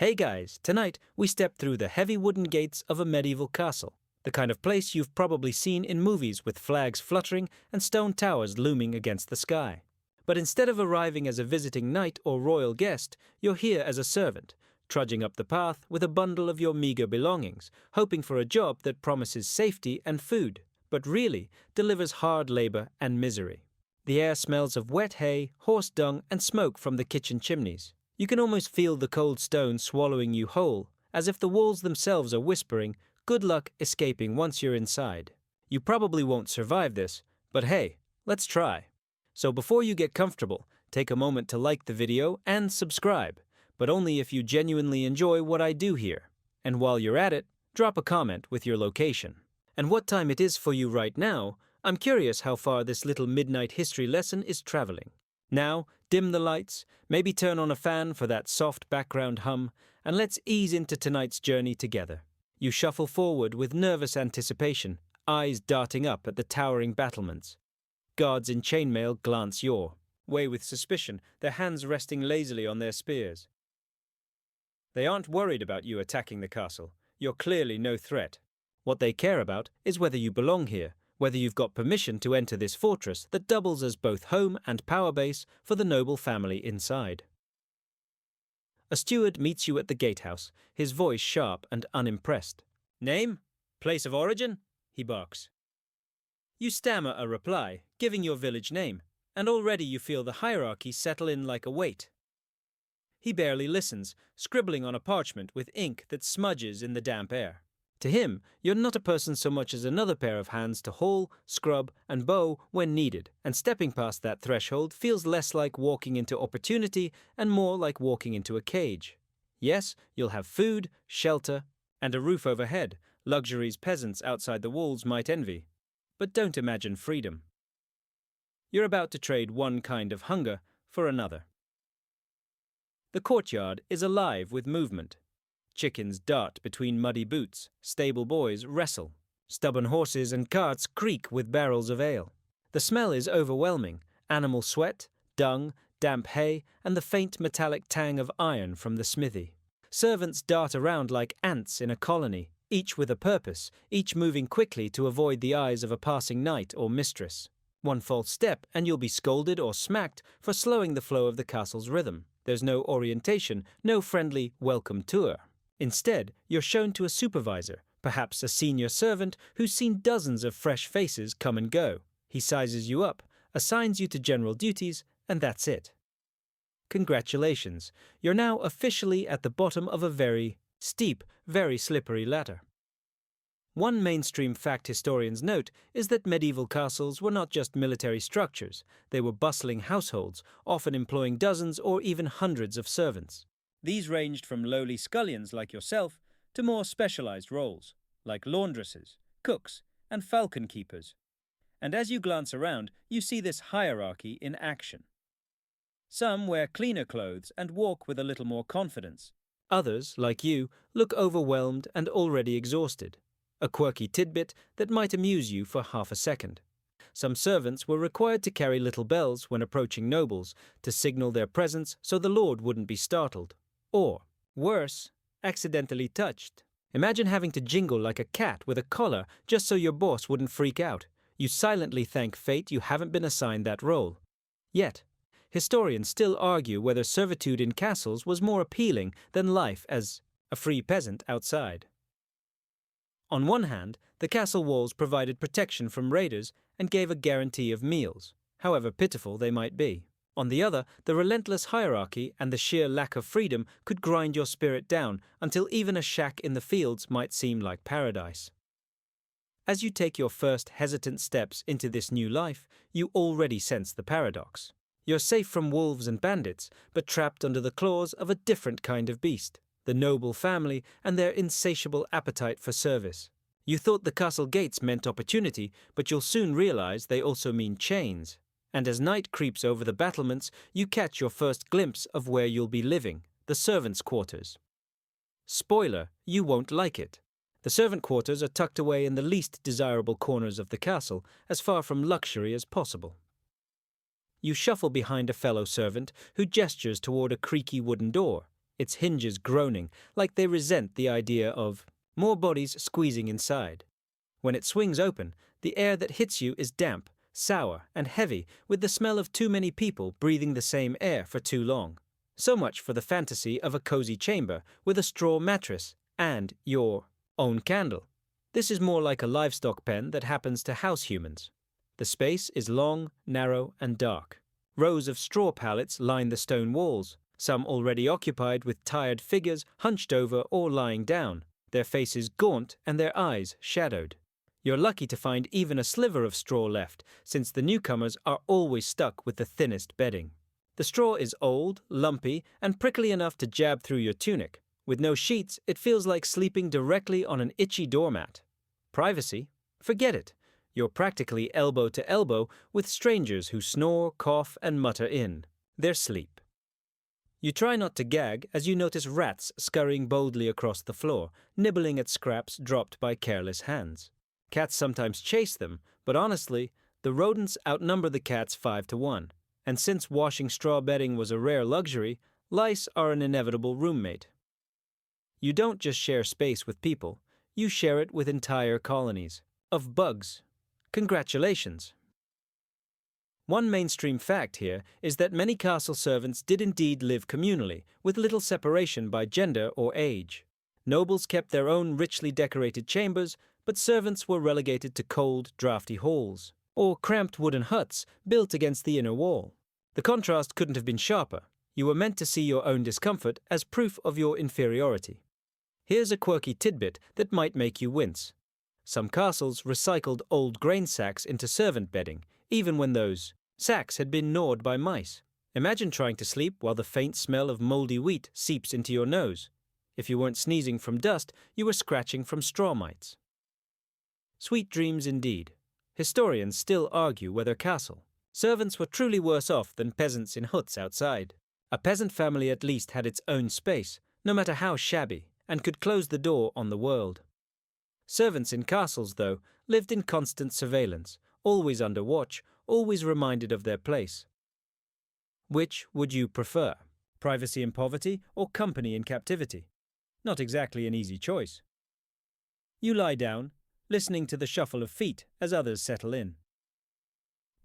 Hey guys, tonight we step through the heavy wooden gates of a medieval castle, the kind of place you've probably seen in movies with flags fluttering and stone towers looming against the sky. But instead of arriving as a visiting knight or royal guest, you're here as a servant, trudging up the path with a bundle of your meager belongings, hoping for a job that promises safety and food, but really delivers hard labor and misery. The air smells of wet hay, horse dung, and smoke from the kitchen chimneys. You can almost feel the cold stone swallowing you whole, as if the walls themselves are whispering, "Good luck escaping once you're inside." You probably won't survive this, but hey, let's try. So before you get comfortable, take a moment to like the video and subscribe, but only if you genuinely enjoy what I do here. And while you're at it, drop a comment with your location. And what time it is for you right now. I'm curious how far this little midnight history lesson is traveling. Now, dim the lights, maybe turn on a fan for that soft background hum, and let's ease into tonight's journey together. You shuffle forward with nervous anticipation, eyes darting up at the towering battlements. Guards in chainmail glance your way with suspicion, their hands resting lazily on their spears. They aren't worried about you attacking the castle. You're clearly no threat. What they care about is whether you belong here, whether you've got permission to enter this fortress that doubles as both home and power base for the noble family inside. A steward meets you at the gatehouse, his voice sharp and unimpressed. "Name? Place of origin?" he barks. You stammer a reply, giving your village name, and already you feel the hierarchy settle in like a weight. He barely listens, scribbling on a parchment with ink that smudges in the damp air. To him, you're not a person so much as another pair of hands to haul, scrub, and bow when needed, and stepping past that threshold feels less like walking into opportunity and more like walking into a cage. Yes, you'll have food, shelter, and a roof overhead, luxuries peasants outside the walls might envy. But don't imagine freedom. You're about to trade one kind of hunger for another. The courtyard is alive with movement. Chickens dart between muddy boots, stable boys wrestle, stubborn horses and carts creak with barrels of ale. The smell is overwhelming, animal sweat, dung, damp hay, and the faint metallic tang of iron from the smithy. Servants dart around like ants in a colony, each with a purpose, each moving quickly to avoid the eyes of a passing knight or mistress. One false step and you'll be scolded or smacked for slowing the flow of the castle's rhythm. There's no orientation, no friendly welcome tour. Instead, you're shown to a supervisor, perhaps a senior servant who's seen dozens of fresh faces come and go. He sizes you up, assigns you to general duties, and that's it. Congratulations, you're now officially at the bottom of a very steep, very slippery ladder. One mainstream fact historians note is that medieval castles were not just military structures, they were bustling households, often employing dozens or even hundreds of servants. These ranged from lowly scullions like yourself to more specialized roles, like laundresses, cooks, and falcon keepers. And as you glance around, you see this hierarchy in action. Some wear cleaner clothes and walk with a little more confidence. Others, like you, look overwhelmed and already exhausted. A quirky tidbit that might amuse you for half a second. Some servants were required to carry little bells when approaching nobles to signal their presence so the lord wouldn't be startled. Or, worse, accidentally touched. Imagine having to jingle like a cat with a collar just so your boss wouldn't freak out. You silently thank fate you haven't been assigned that role. Yet, historians still argue whether servitude in castles was more appealing than life as a free peasant outside. On one hand, the castle walls provided protection from raiders and gave a guarantee of meals, however pitiful they might be. On the other, the relentless hierarchy and the sheer lack of freedom could grind your spirit down until even a shack in the fields might seem like paradise. As you take your first hesitant steps into this new life, you already sense the paradox. You're safe from wolves and bandits, but trapped under the claws of a different kind of beast, the noble family and their insatiable appetite for service. You thought the castle gates meant opportunity, but you'll soon realize they also mean chains. And as night creeps over the battlements, you catch your first glimpse of where you'll be living, the servants' quarters. Spoiler, you won't like it. The servant quarters are tucked away in the least desirable corners of the castle, as far from luxury as possible. You shuffle behind a fellow servant who gestures toward a creaky wooden door. its hinges groaning like they resent the idea of more bodies squeezing inside. When it swings open, the air that hits you is damp, sour, and heavy with the smell of too many people breathing the same air for too long. So much for the fantasy of a cozy chamber with a straw mattress and your own candle. This is more like a livestock pen that happens to house humans. The space is long, narrow, and dark. Rows of straw pallets line the stone walls, some already occupied with tired figures hunched over or lying down, their faces gaunt and their eyes shadowed. You're lucky to find even a sliver of straw left, since the newcomers are always stuck with the thinnest bedding. The straw is old, lumpy, and prickly enough to jab through your tunic. With no sheets, it feels like sleeping directly on an itchy doormat. Privacy? Forget it. You're practically elbow to elbow with strangers who snore, cough, and mutter in their sleep. You try not to gag as you notice rats scurrying boldly across the floor, nibbling at scraps dropped by careless hands. Cats sometimes chase them, but honestly, the rodents outnumber the cats 5 to 1. And since washing straw bedding was a rare luxury, lice are an inevitable roommate. You don't just share space with people, you share it with entire colonies of bugs. Congratulations! One mainstream fact here is that many castle servants did indeed live communally, with little separation by gender or age. Nobles kept their own richly decorated chambers, but servants were relegated to cold, drafty halls, or cramped wooden huts built against the inner wall. The contrast couldn't have been sharper. You were meant to see your own discomfort as proof of your inferiority. Here's a quirky tidbit that might make you wince. Some castles recycled old grain sacks into servant bedding, even when those sacks had been gnawed by mice. Imagine trying to sleep while the faint smell of moldy wheat seeps into your nose. If you weren't sneezing from dust, you were scratching from straw mites. Sweet dreams indeed. Historians still argue whether castle servants were truly worse off than peasants in huts outside. A peasant family at least had its own space, no matter how shabby, and could close the door on the world. Servants in castles, though, lived in constant surveillance, always under watch, always reminded of their place. Which would you prefer? Privacy in poverty or company in captivity? Not exactly an easy choice. You lie down, listening to the shuffle of feet as others settle in.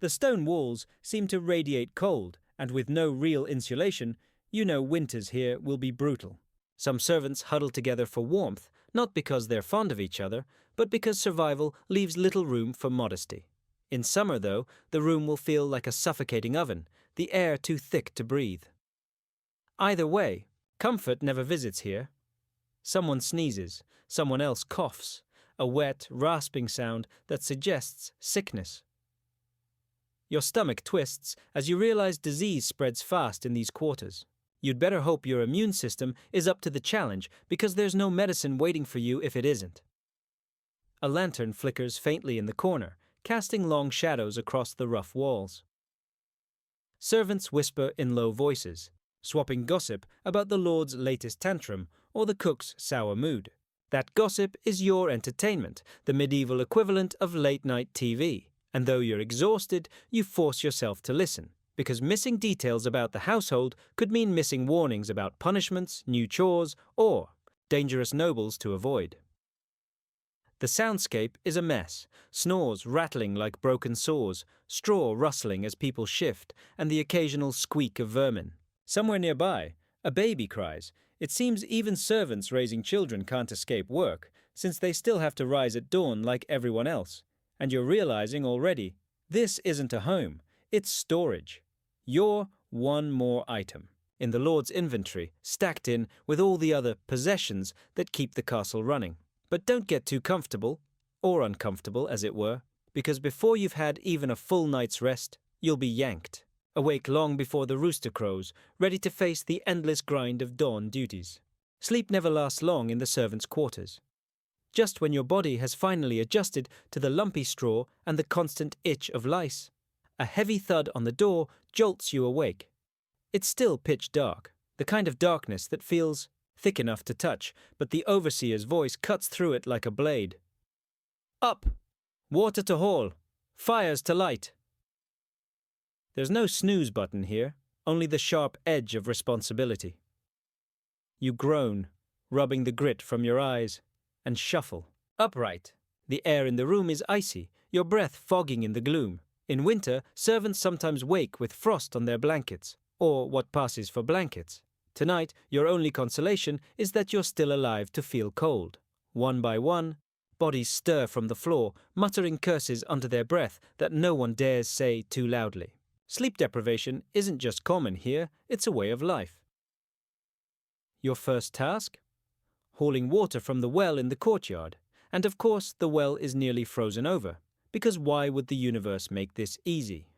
The stone walls seem to radiate cold, and with no real insulation, you know winters here will be brutal. Some servants huddle together for warmth, not because they're fond of each other, but because survival leaves little room for modesty. In summer, though, the room will feel like a suffocating oven, the air too thick to breathe. Either way, comfort never visits here. Someone sneezes, someone else coughs, a wet, rasping sound that suggests sickness. Your stomach twists as you realize disease spreads fast in these quarters. You'd better hope your immune system is up to the challenge, because there's no medicine waiting for you if it isn't. A lantern flickers faintly in the corner, casting long shadows across the rough walls. Servants whisper in low voices, swapping gossip about the lord's latest tantrum or the cook's sour mood. That gossip is your entertainment, the medieval equivalent of late-night TV. And though you're exhausted, you force yourself to listen, because missing details about the household could mean missing warnings about punishments, new chores, or dangerous nobles to avoid. The soundscape is a mess, snores rattling like broken saws, straw rustling as people shift, and the occasional squeak of vermin. Somewhere nearby, a baby cries. It seems even servants raising children can't escape work, since they still have to rise at dawn like everyone else. And you're realizing already, this isn't a home, it's storage. You're one more item in the Lord's inventory, stacked in with all the other possessions that keep the castle running. But don't get too comfortable, or uncomfortable as it were, because before you've had even a full night's rest, you'll be yanked, awake long before the rooster crows, ready to face the endless grind of dawn duties. Sleep never lasts long in the servants' quarters. Just when your body has finally adjusted to the lumpy straw and the constant itch of lice, a heavy thud on the door jolts you awake. It's still pitch dark, the kind of darkness that feels thick enough to touch, but the overseer's voice cuts through it like a blade. Up! Water to haul! Fires to light! There's no snooze button here, only the sharp edge of responsibility. You groan, rubbing the grit from your eyes, and shuffle. Upright. The air in the room is icy, your breath fogging in the gloom. In winter, servants sometimes wake with frost on their blankets, or what passes for blankets. Tonight, your only consolation is that you're still alive to feel cold. One by one, bodies stir from the floor, muttering curses under their breath that no one dares say too loudly. Sleep deprivation isn't just common here, it's a way of life. Your first task? Hauling water from the well in the courtyard. And of course, the well is nearly frozen over, because why would the universe make this easy?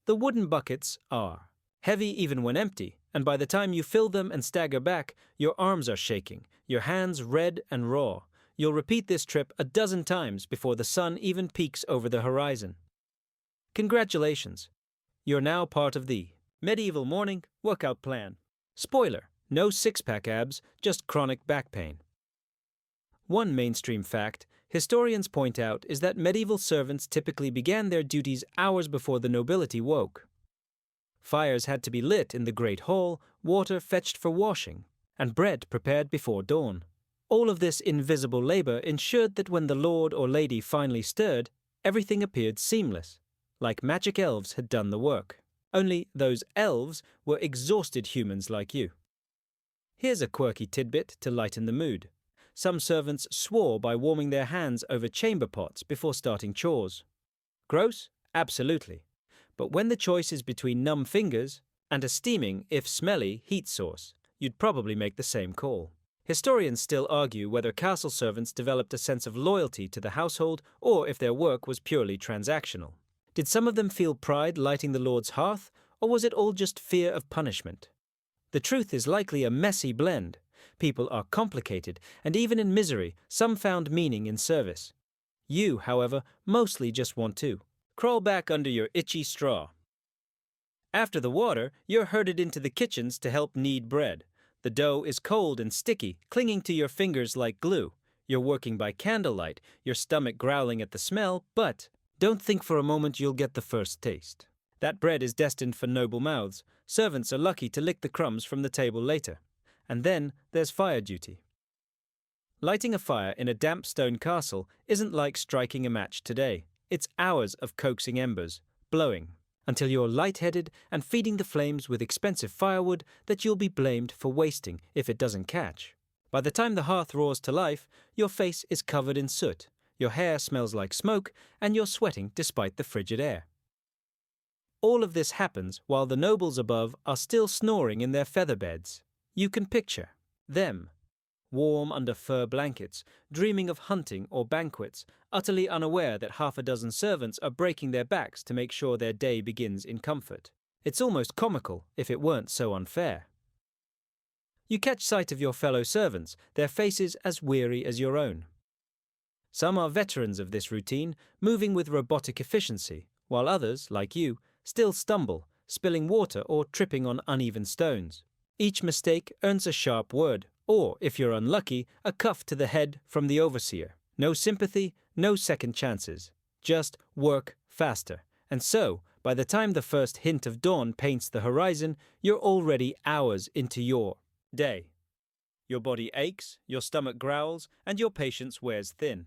The wooden buckets are heavy even when empty, and by the time you fill them and stagger back, your arms are shaking, your hands red and raw. You'll repeat this trip a dozen times before the sun even peaks over the horizon. Congratulations! You're now part of the medieval morning workout plan. Spoiler, no six-pack abs, just chronic back pain. One mainstream fact historians point out is that medieval servants typically began their duties hours before the nobility woke. Fires had to be lit in the great hall, water fetched for washing, and bread prepared before dawn. All of this invisible labor ensured that when the lord or lady finally stirred, everything appeared seamless, like magic elves had done the work. Only those elves were exhausted humans like you. Here's a quirky tidbit to lighten the mood. Some servants swore by warming their hands over chamber pots before starting chores. Gross? Absolutely. But when the choice is between numb fingers and a steaming, if smelly, heat source, you'd probably make the same call. Historians still argue whether castle servants developed a sense of loyalty to the household or if their work was purely transactional. Did some of them feel pride lighting the lord's hearth, or was it all just fear of punishment? The truth is likely a messy blend. People are complicated, and even in misery, some found meaning in service. You, however, mostly just want to crawl back under your itchy straw. After the water, you're herded into the kitchens to help knead bread. The dough is cold and sticky, clinging to your fingers like glue. You're working by candlelight, your stomach growling at the smell, but don't think for a moment you'll get the first taste. That bread is destined for noble mouths. Servants are lucky to lick the crumbs from the table later. And then there's fire duty. Lighting a fire in a damp stone castle isn't like striking a match today. It's hours of coaxing embers, blowing, until you're lightheaded and feeding the flames with expensive firewood that you'll be blamed for wasting if it doesn't catch. By the time the hearth roars to life, your face is covered in soot, your hair smells like smoke, and you're sweating despite the frigid air. All of this happens while the nobles above are still snoring in their feather beds. You can picture them, warm under fur blankets, dreaming of hunting or banquets, utterly unaware that half a dozen servants are breaking their backs to make sure their day begins in comfort. It's almost comical if it weren't so unfair. You catch sight of your fellow servants, their faces as weary as your own. Some are veterans of this routine, moving with robotic efficiency, while others, like you, still stumble, spilling water or tripping on uneven stones. Each mistake earns a sharp word, or, if you're unlucky, a cuff to the head from the overseer. No sympathy, no second chances. Just work faster. And so, by the time the first hint of dawn paints the horizon, you're already hours into your day. Your body aches, your stomach growls, and your patience wears thin.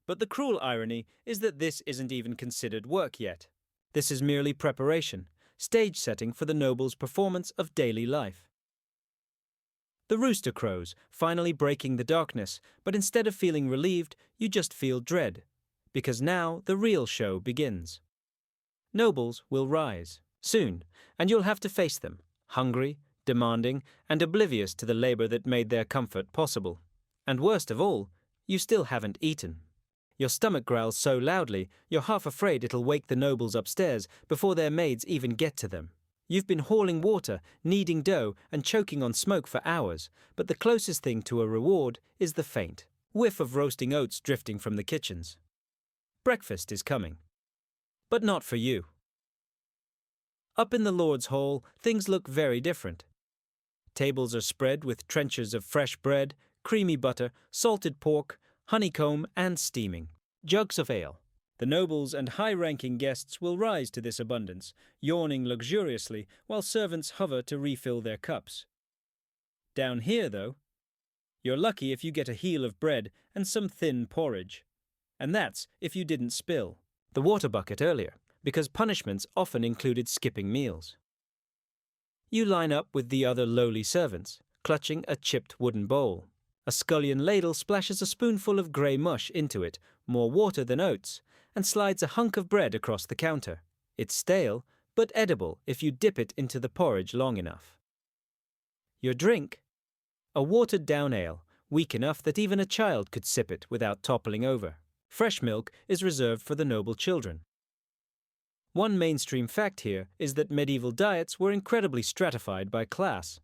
But the cruel irony is that this isn't even considered work yet. This is merely preparation, stage setting for the noble's performance of daily life. The rooster crows, finally breaking the darkness, but instead of feeling relieved, you just feel dread, because now the real show begins. Nobles will rise, soon, and you'll have to face them, hungry, demanding, and oblivious to the labor that made their comfort possible. And worst of all, you still haven't eaten. Your stomach growls so loudly, you're half afraid it'll wake the nobles upstairs before their maids even get to them. You've been hauling water, kneading dough, and choking on smoke for hours, but the closest thing to a reward is the faint whiff of roasting oats drifting from the kitchens. Breakfast is coming. But not for you. Up in the Lord's Hall, things look very different. Tables are spread with trenchers of fresh bread, creamy butter, salted pork, honeycomb, and steaming. Jugs of ale. The nobles and high-ranking guests will rise to this abundance, yawning luxuriously while servants hover to refill their cups. Down here, though, you're lucky if you get a heel of bread and some thin porridge. And that's if you didn't spill the water bucket earlier, because punishments often included skipping meals. You line up with the other lowly servants, clutching a chipped wooden bowl. A scullion ladle splashes a spoonful of grey mush into it, more water than oats, and slides a hunk of bread across the counter. It's stale, but edible if you dip it into the porridge long enough. Your drink? A watered-down ale, weak enough that even a child could sip it without toppling over. Fresh milk is reserved for the noble children. One mainstream fact here is that medieval diets were incredibly stratified by class.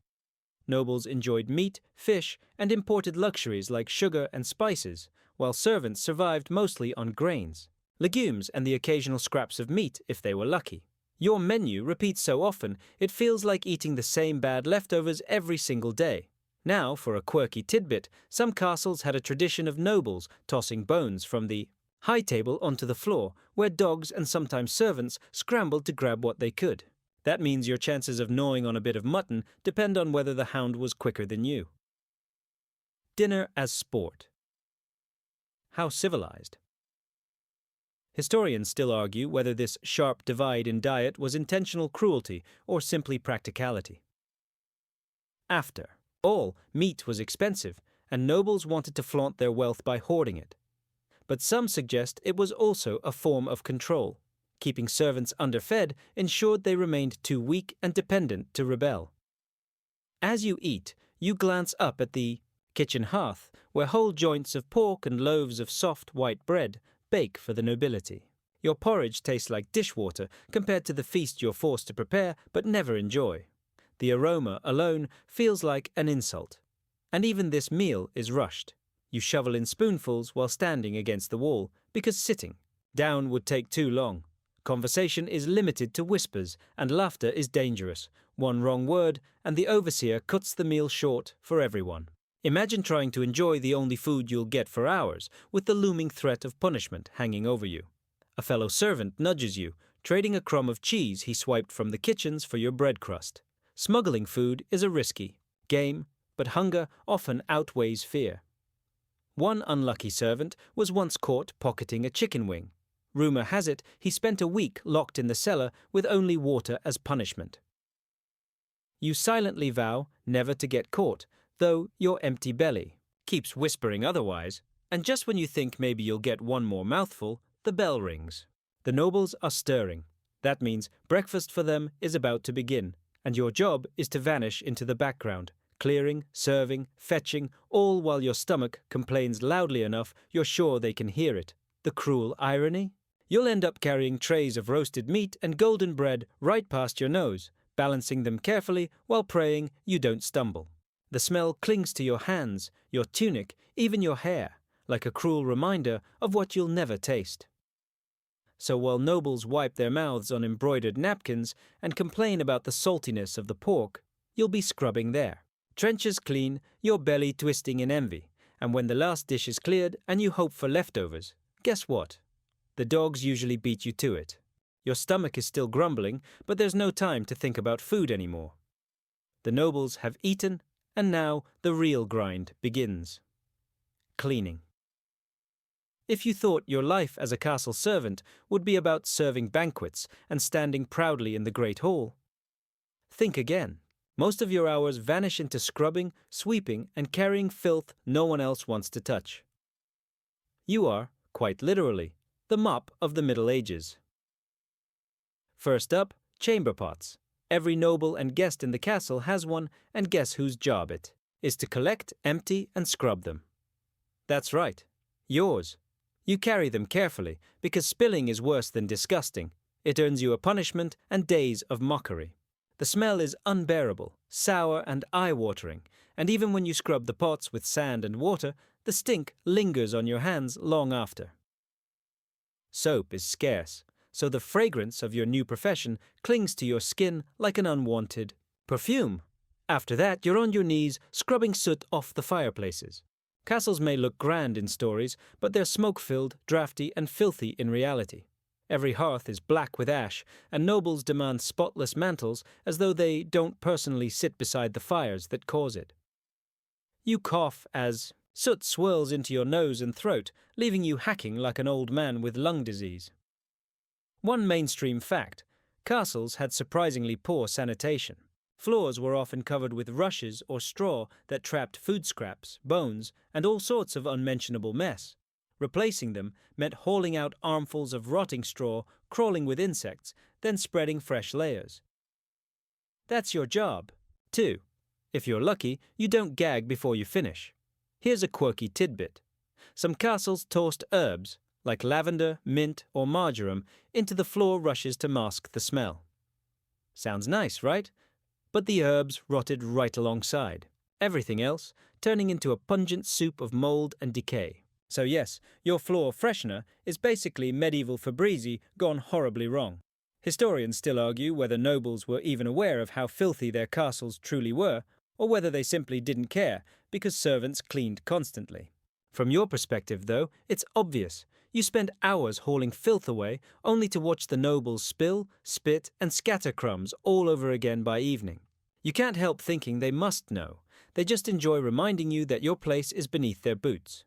Nobles enjoyed meat, fish, and imported luxuries like sugar and spices, while servants survived mostly on grains, legumes, and the occasional scraps of meat if they were lucky. Your menu repeats so often it feels like eating the same bad leftovers every single day. Now, for a quirky tidbit, some castles had a tradition of nobles tossing bones from the high table onto the floor, where dogs and sometimes servants scrambled to grab what they could. That means your chances of gnawing on a bit of mutton depend on whether the hound was quicker than you. Dinner as sport. How civilized. Historians still argue whether this sharp divide in diet was intentional cruelty or simply practicality. After all, meat was expensive, and nobles wanted to flaunt their wealth by hoarding it. But some suggest it was also a form of control. Keeping servants underfed ensured they remained too weak and dependent to rebel. As you eat, you glance up at the kitchen hearth, where whole joints of pork and loaves of soft white bread bake for the nobility. Your porridge tastes like dishwater compared to the feast you're forced to prepare but never enjoy. The aroma alone feels like an insult. And even this meal is rushed. You shovel in spoonfuls while standing against the wall, because sitting down would take too long. Conversation is limited to whispers, and laughter is dangerous. One wrong word, and the overseer cuts the meal short for everyone. Imagine trying to enjoy the only food you'll get for hours, with the looming threat of punishment hanging over you. A fellow servant nudges you, trading a crumb of cheese he swiped from the kitchens for your bread crust. Smuggling food is a risky game, but hunger often outweighs fear. One unlucky servant was once caught pocketing a chicken wing. Rumor has it he spent a week locked in the cellar with only water as punishment. You silently vow never to get caught, though your empty belly keeps whispering otherwise, and just when you think maybe you'll get one more mouthful, the bell rings. The nobles are stirring. That means breakfast for them is about to begin, and your job is to vanish into the background, clearing, serving, fetching, all while your stomach complains loudly enough you're sure they can hear it. The cruel irony? You'll end up carrying trays of roasted meat and golden bread right past your nose, balancing them carefully while praying you don't stumble. The smell clings to your hands, your tunic, even your hair, like a cruel reminder of what you'll never taste. So while nobles wipe their mouths on embroidered napkins and complain about the saltiness of the pork, you'll be scrubbing there. Trenches clean, your belly twisting in envy, and when the last dish is cleared and you hope for leftovers, guess what? The dogs usually beat you to it. Your stomach is still grumbling, but there's no time to think about food anymore. The nobles have eaten, and now the real grind begins. Cleaning. If you thought your life as a castle servant would be about serving banquets and standing proudly in the Great Hall, think again. Most of your hours vanish into scrubbing, sweeping, and carrying filth no one else wants to touch. You are, quite literally, the mop of the Middle Ages. First up, chamber pots. Every noble and guest in the castle has one, and guess whose job it is to collect, empty, and scrub them. That's right, yours. You carry them carefully, because spilling is worse than disgusting. It earns you a punishment and days of mockery. The smell is unbearable, sour and eye-watering, and even when you scrub the pots with sand and water, the stink lingers on your hands long after. Soap is scarce, so the fragrance of your new profession clings to your skin like an unwanted perfume. After that, you're on your knees, scrubbing soot off the fireplaces. Castles may look grand in stories, but they're smoke-filled, drafty, and filthy in reality. Every hearth is black with ash, and nobles demand spotless mantles as though they don't personally sit beside the fires that cause it. You cough as soot swirls into your nose and throat, leaving you hacking like an old man with lung disease. One mainstream fact: castles had surprisingly poor sanitation. Floors were often covered with rushes or straw that trapped food scraps, bones, and all sorts of unmentionable mess. Replacing them meant hauling out armfuls of rotting straw, crawling with insects, then spreading fresh layers. That's your job, too. If you're lucky, you don't gag before you finish. Here's a quirky tidbit. Some castles tossed herbs, like lavender, mint, or marjoram, into the floor rushes to mask the smell. Sounds nice, right? But the herbs rotted right alongside everything else, turning into a pungent soup of mold and decay. So yes, your floor freshener is basically medieval Febreze gone horribly wrong. Historians still argue whether nobles were even aware of how filthy their castles truly were, or whether they simply didn't care because servants cleaned constantly. From your perspective, though, it's obvious. You spend hours hauling filth away, only to watch the nobles spill, spit, and scatter crumbs all over again by evening. You can't help thinking they must know. They just enjoy reminding you that your place is beneath their boots.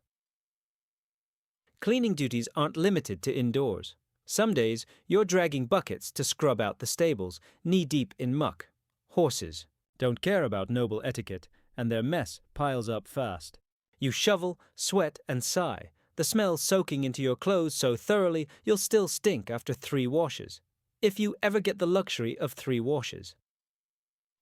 Cleaning duties aren't limited to indoors. Some days, you're dragging buckets to scrub out the stables, knee-deep in muck. Horses don't care about noble etiquette, and their mess piles up fast. You shovel, sweat, and sigh, the smell soaking into your clothes so thoroughly you'll still stink after 3 washes, if you ever get the luxury of 3 washes.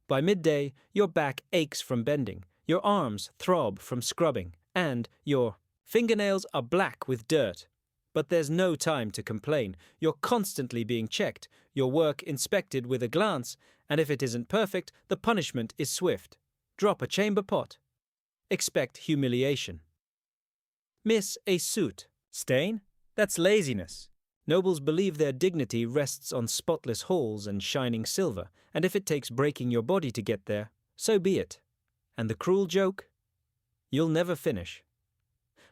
By midday, your back aches from bending, your arms throb from scrubbing, and your fingernails are black with dirt. But there's no time to complain. You're constantly being checked, your work inspected with a glance, and if it isn't perfect, the punishment is swift. Drop a chamber pot. Expect humiliation. Miss a suit. Stain? That's laziness. Nobles believe their dignity rests on spotless halls and shining silver, and if it takes breaking your body to get there, so be it. And the cruel joke? You'll never finish.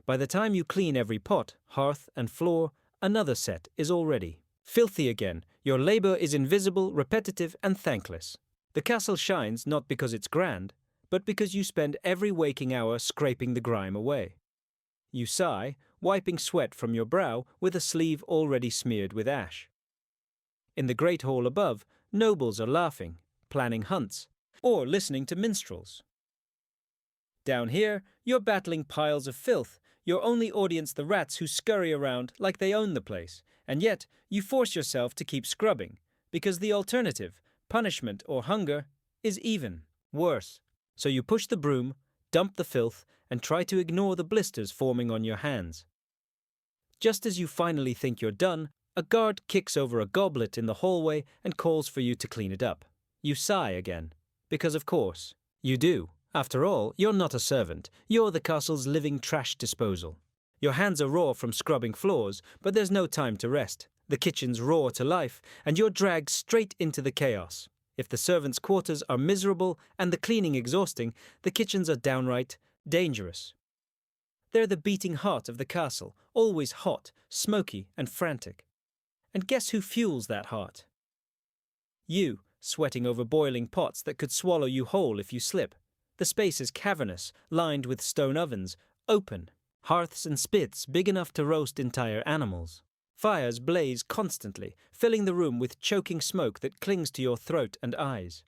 By the time you clean every pot, hearth, and floor, another set is all ready. Filthy again, your labor is invisible, repetitive, and thankless. The castle shines not because it's grand, but because you spend every waking hour scraping the grime away. You sigh, wiping sweat from your brow with a sleeve already smeared with ash. In the great hall above, nobles are laughing, planning hunts, or listening to minstrels. Down here, you're battling piles of filth, your only audience the rats who scurry around like they own the place, and yet you force yourself to keep scrubbing, because the alternative, punishment or hunger, is even worse. So you push the broom, dump the filth, and try to ignore the blisters forming on your hands. Just as you finally think you're done, a guard kicks over a goblet in the hallway and calls for you to clean it up. You sigh again, because of course, you do. After all, you're not a servant, you're the castle's living trash disposal. Your hands are raw from scrubbing floors, but there's no time to rest. The kitchen's raw to life, and you're dragged straight into the chaos. If the servants' quarters are miserable and the cleaning exhausting, the kitchens are downright dangerous. They're the beating heart of the castle, always hot, smoky, and frantic. And guess who fuels that heart? You, sweating over boiling pots that could swallow you whole if you slip. The space is cavernous, lined with stone ovens, open, hearths and spits big enough to roast entire animals. Fires blaze constantly, filling the room with choking smoke that clings to your throat and eyes.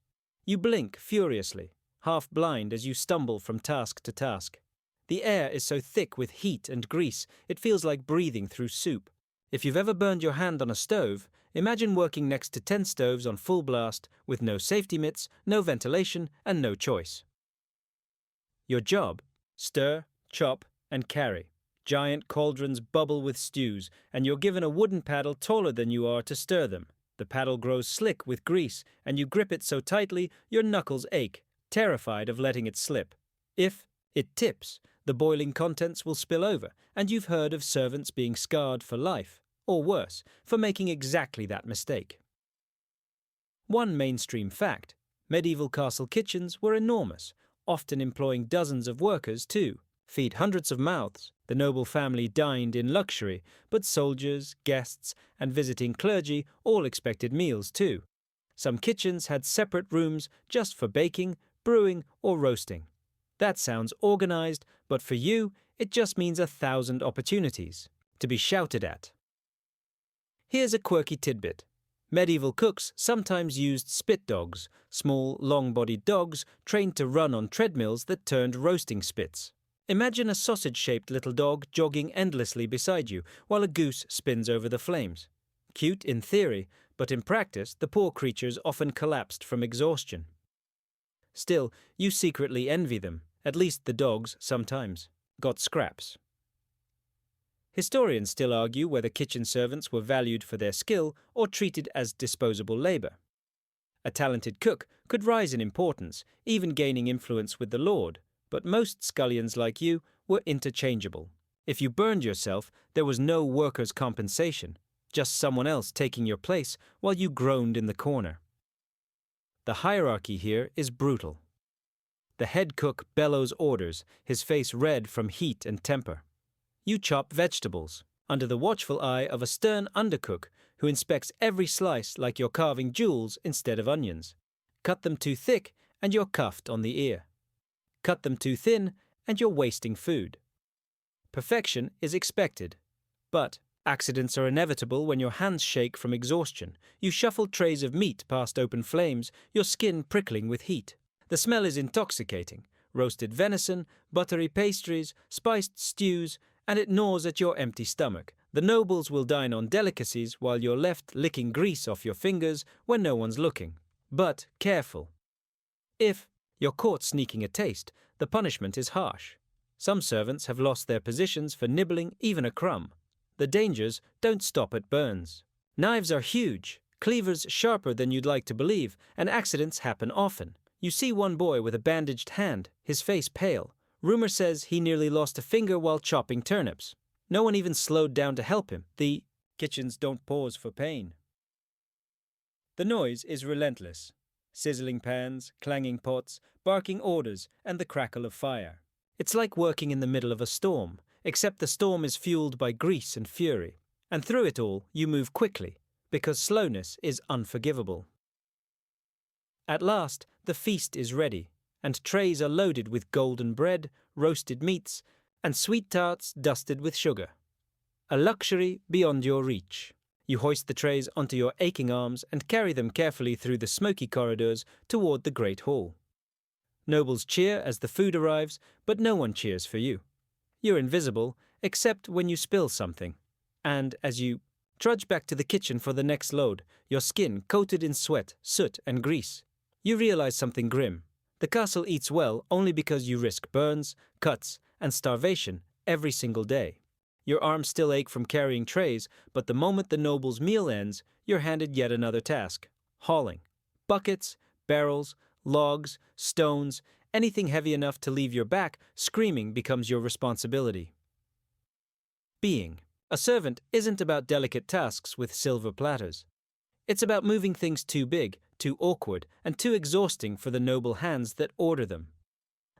You blink furiously, half blind as you stumble from task to task. The air is so thick with heat and grease, it feels like breathing through soup. If you've ever burned your hand on a stove, imagine working next to 10 stoves on full blast with no safety mitts, no ventilation, and no choice. Your job? Stir, chop, and carry. Giant cauldrons bubble with stews, and you're given a wooden paddle taller than you are to stir them. The paddle grows slick with grease, and you grip it so tightly your knuckles ache, terrified of letting it slip. If it tips, the boiling contents will spill over, and you've heard of servants being scarred for life, or worse, for making exactly that mistake. One mainstream fact: medieval castle kitchens were enormous, often employing dozens of workers too. Feed hundreds of mouths. The noble family dined in luxury, but soldiers, guests, and visiting clergy all expected meals too. Some kitchens had separate rooms just for baking, brewing, or roasting. That sounds organized, but for you, it just means 1,000 opportunities to be shouted at. Here's a quirky tidbit. Medieval cooks sometimes used spit dogs, small, long-bodied dogs trained to run on treadmills that turned roasting spits. Imagine a sausage-shaped little dog jogging endlessly beside you while a goose spins over the flames. Cute in theory, but in practice, the poor creatures often collapsed from exhaustion. Still, you secretly envy them, at least the dogs sometimes got scraps. Historians still argue whether kitchen servants were valued for their skill or treated as disposable labor. A talented cook could rise in importance, even gaining influence with the Lord, but most scullions like you were interchangeable. If you burned yourself, there was no workers' compensation, just someone else taking your place while you groaned in the corner. The hierarchy here is brutal. The head cook bellows orders, his face red from heat and temper. You chop vegetables, under the watchful eye of a stern undercook who inspects every slice like you're carving jewels instead of onions. Cut them too thick and you're cuffed on the ear. Cut them too thin and you're wasting food. Perfection is expected, but accidents are inevitable when your hands shake from exhaustion. You shuffle trays of meat past open flames, your skin prickling with heat. The smell is intoxicating. Roasted venison, buttery pastries, spiced stews, and it gnaws at your empty stomach. The nobles will dine on delicacies while you're left licking grease off your fingers when no one's looking. But careful. If you're caught sneaking a taste, the punishment is harsh. Some servants have lost their positions for nibbling even a crumb. The dangers don't stop at burns. Knives are huge, cleavers sharper than you'd like to believe, and accidents happen often. You see one boy with a bandaged hand, his face pale. Rumor says he nearly lost a finger while chopping turnips. No one even slowed down to help him. The kitchens don't pause for pain. The noise is relentless. Sizzling pans, clanging pots, barking orders, and the crackle of fire. It's like working in the middle of a storm, except the storm is fueled by grease and fury. And through it all, you move quickly, because slowness is unforgivable. At last, the feast is ready, and trays are loaded with golden bread, roasted meats, and sweet tarts dusted with sugar. A luxury beyond your reach. You hoist the trays onto your aching arms and carry them carefully through the smoky corridors toward the great hall. Nobles cheer as the food arrives, but no one cheers for you. You're invisible, except when you spill something. And as you trudge back to the kitchen for the next load, your skin coated in sweat, soot, and grease, you realize something grim. The castle eats well only because you risk burns, cuts, and starvation every single day. Your arms still ache from carrying trays, but the moment the noble's meal ends, you're handed yet another task: hauling. Buckets, barrels, logs, stones, anything heavy enough to leave your back screaming becomes your responsibility. Being a servant isn't about delicate tasks with silver platters. It's about moving things too big, too awkward, and too exhausting for the noble hands that order them.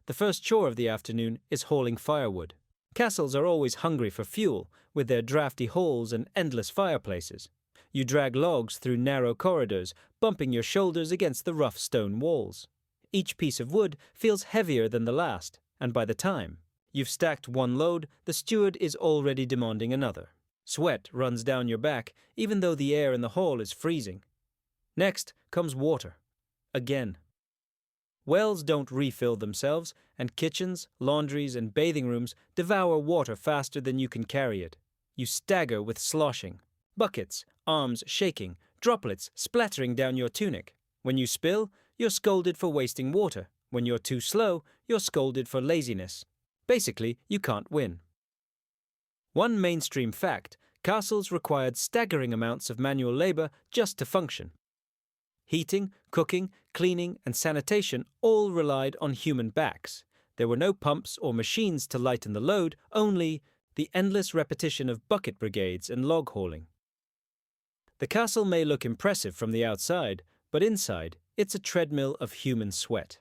The first chore of the afternoon is hauling firewood. Castles are always hungry for fuel, with their drafty halls and endless fireplaces. You drag logs through narrow corridors, bumping your shoulders against the rough stone walls. Each piece of wood feels heavier than the last, and by the time you've stacked one load, the steward is already demanding another. Sweat runs down your back, even though the air in the hall is freezing. Next comes water. Again. Wells don't refill themselves, and kitchens, laundries, and bathing rooms devour water faster than you can carry it. You stagger with sloshing. Buckets, arms shaking, droplets splattering down your tunic. When you spill, you're scolded for wasting water. When you're too slow, you're scolded for laziness. Basically, you can't win. One mainstream fact: castles required staggering amounts of manual labor just to function. Heating, cooking, cleaning, and sanitation all relied on human backs. There were no pumps or machines to lighten the load, only the endless repetition of bucket brigades and log hauling. The castle may look impressive from the outside, but inside, it's a treadmill of human sweat.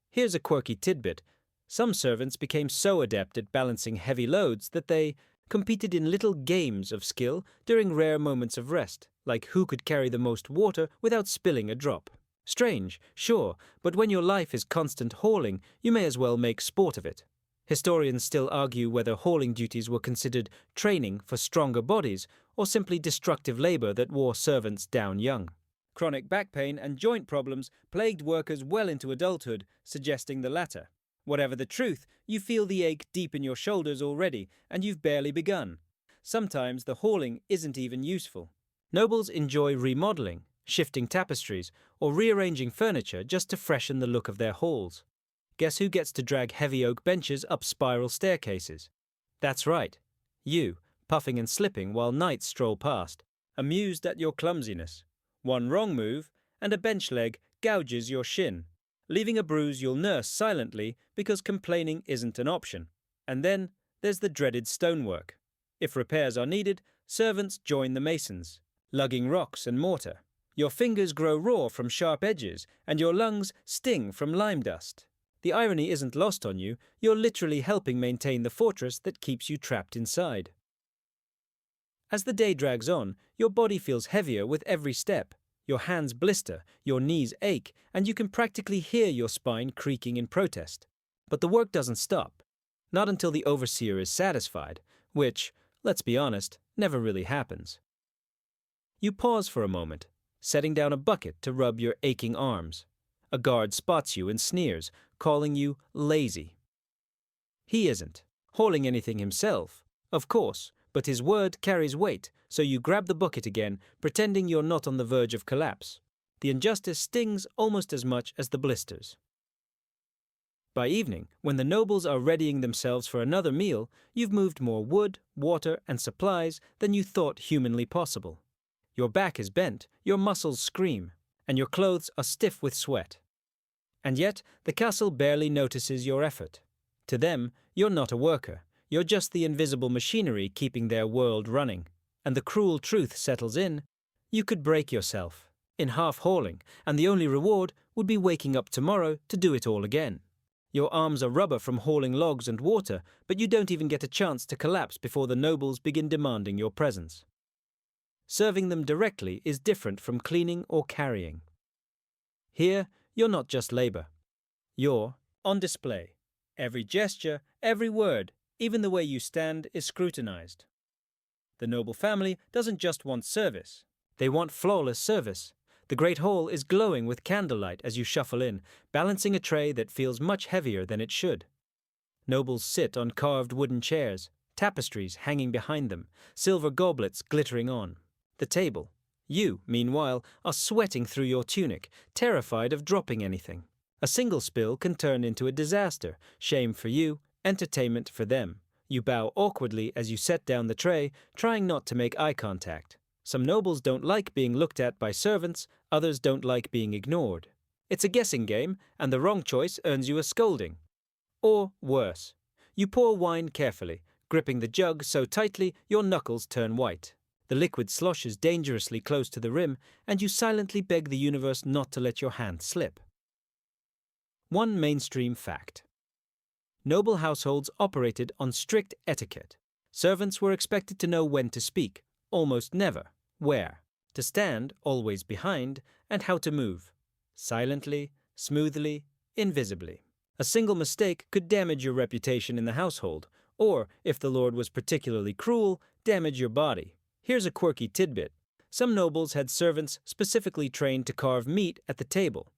Here's a quirky tidbit. Some servants became so adept at balancing heavy loads that they competed in little games of skill during rare moments of rest, like who could carry the most water without spilling a drop. Strange, sure, but when your life is constant hauling, you may as well make sport of it. Historians still argue whether hauling duties were considered training for stronger bodies or simply destructive labor that wore servants down young. Chronic back pain and joint problems plagued workers well into adulthood, suggesting the latter. Whatever the truth, you feel the ache deep in your shoulders already, and you've barely begun. Sometimes the hauling isn't even useful. Nobles enjoy remodeling, shifting tapestries, or rearranging furniture just to freshen the look of their halls. Guess who gets to drag heavy oak benches up spiral staircases? That's right, you, puffing and slipping while knights stroll past, amused at your clumsiness. One wrong move, and a bench leg gouges your shin, leaving a bruise you'll nurse silently because complaining isn't an option. And then there's the dreaded stonework. If repairs are needed, servants join the masons, lugging rocks and mortar. Your fingers grow raw from sharp edges, and your lungs sting from lime dust. The irony isn't lost on you, you're literally helping maintain the fortress that keeps you trapped inside. As the day drags on, your body feels heavier with every step. Your hands blister, your knees ache, and you can practically hear your spine creaking in protest. But the work doesn't stop. Not until the overseer is satisfied, which, let's be honest, never really happens. You pause for a moment, setting down a bucket to rub your aching arms. A guard spots you and sneers, calling you lazy. He isn't hauling anything himself, of course, but his word carries weight, so you grab the bucket again, pretending you're not on the verge of collapse. The injustice stings almost as much as the blisters. By evening, when the nobles are readying themselves for another meal, you've moved more wood, water, and supplies than you thought humanly possible. Your back is bent, your muscles scream, and your clothes are stiff with sweat. And yet, the castle barely notices your effort. To them, you're not a worker. You're just the invisible machinery keeping their world running. And the cruel truth settles in. You could break yourself, in half hauling, and the only reward would be waking up tomorrow to do it all again. Your arms are rubber from hauling logs and water, but you don't even get a chance to collapse before the nobles begin demanding your presence. Serving them directly is different from cleaning or carrying. Here, you're not just labor. You're on display. Every gesture, every word, even the way you stand is scrutinized. The noble family doesn't just want service. They want flawless service. The great hall is glowing with candlelight as you shuffle in, balancing a tray that feels much heavier than it should. Nobles sit on carved wooden chairs, tapestries hanging behind them, silver goblets glittering on. The table. You, meanwhile, are sweating through your tunic, terrified of dropping anything. A single spill can turn into a disaster, shame for you, entertainment for them. You bow awkwardly as you set down the tray, trying not to make eye contact. Some nobles don't like being looked at by servants, others don't like being ignored. It's a guessing game, and the wrong choice earns you a scolding. Or worse. You pour wine carefully, gripping the jug so tightly your knuckles turn white. The liquid sloshes dangerously close to the rim, and you silently beg the universe not to let your hand slip. One mainstream fact. Noble households operated on strict etiquette. Servants were expected to know when to speak, almost never, where, to stand, always behind, and how to move. Silently, smoothly, invisibly. A single mistake could damage your reputation in the household, or, if the lord was particularly cruel, damage your body. Here's a quirky tidbit. Some nobles had servants specifically trained to carve meat at the table.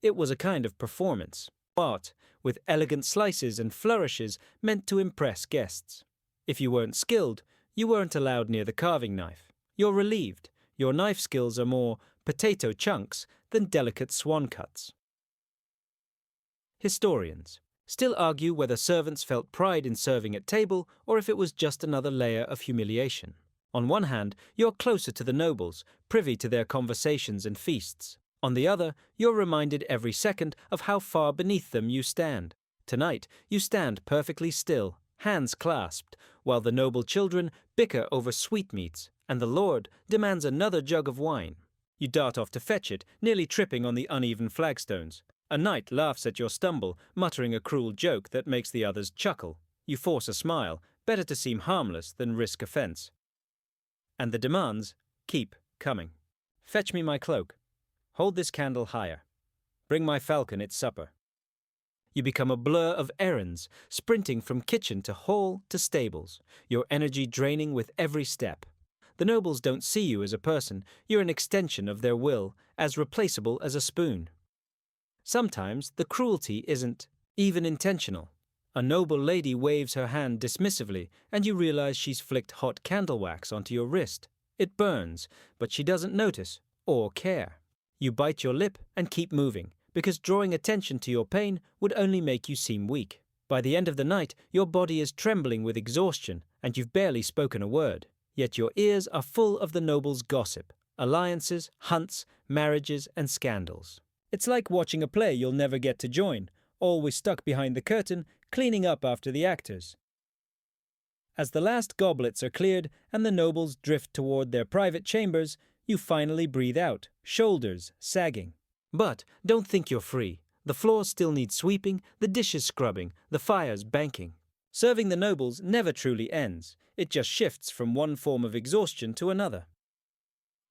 It was a kind of performance, art, with elegant slices and flourishes meant to impress guests. If you weren't skilled, you weren't allowed near the carving knife. You're relieved. Your knife skills are more potato chunks than delicate swan cuts. Historians still argue whether servants felt pride in serving at table or if it was just another layer of humiliation. On one hand, you're closer to the nobles, privy to their conversations and feasts. On the other, you're reminded every second of how far beneath them you stand. Tonight, you stand perfectly still, hands clasped, while the noble children bicker over sweetmeats, and the lord demands another jug of wine. You dart off to fetch it, nearly tripping on the uneven flagstones. A knight laughs at your stumble, muttering a cruel joke that makes the others chuckle. You force a smile, better to seem harmless than risk offense. And the demands keep coming. Fetch me my cloak. Hold this candle higher. Bring my falcon its supper. You become a blur of errands, sprinting from kitchen to hall to stables, your energy draining with every step. The nobles don't see you as a person, you're an extension of their will, as replaceable as a spoon. Sometimes the cruelty isn't even intentional. A noble lady waves her hand dismissively, and you realize she's flicked hot candle wax onto your wrist. It burns, but she doesn't notice or care. You bite your lip and keep moving, because drawing attention to your pain would only make you seem weak. By the end of the night, your body is trembling with exhaustion, and you've barely spoken a word. Yet your ears are full of the noble's gossip, alliances, hunts, marriages, and scandals. It's like watching a play you'll never get to join, always stuck behind the curtain, cleaning up after the actors. As the last goblets are cleared and the nobles drift toward their private chambers, you finally breathe out, shoulders sagging. But don't think you're free. The floors still need sweeping, the dishes scrubbing, the fires banking. Serving the nobles never truly ends. It just shifts from one form of exhaustion to another.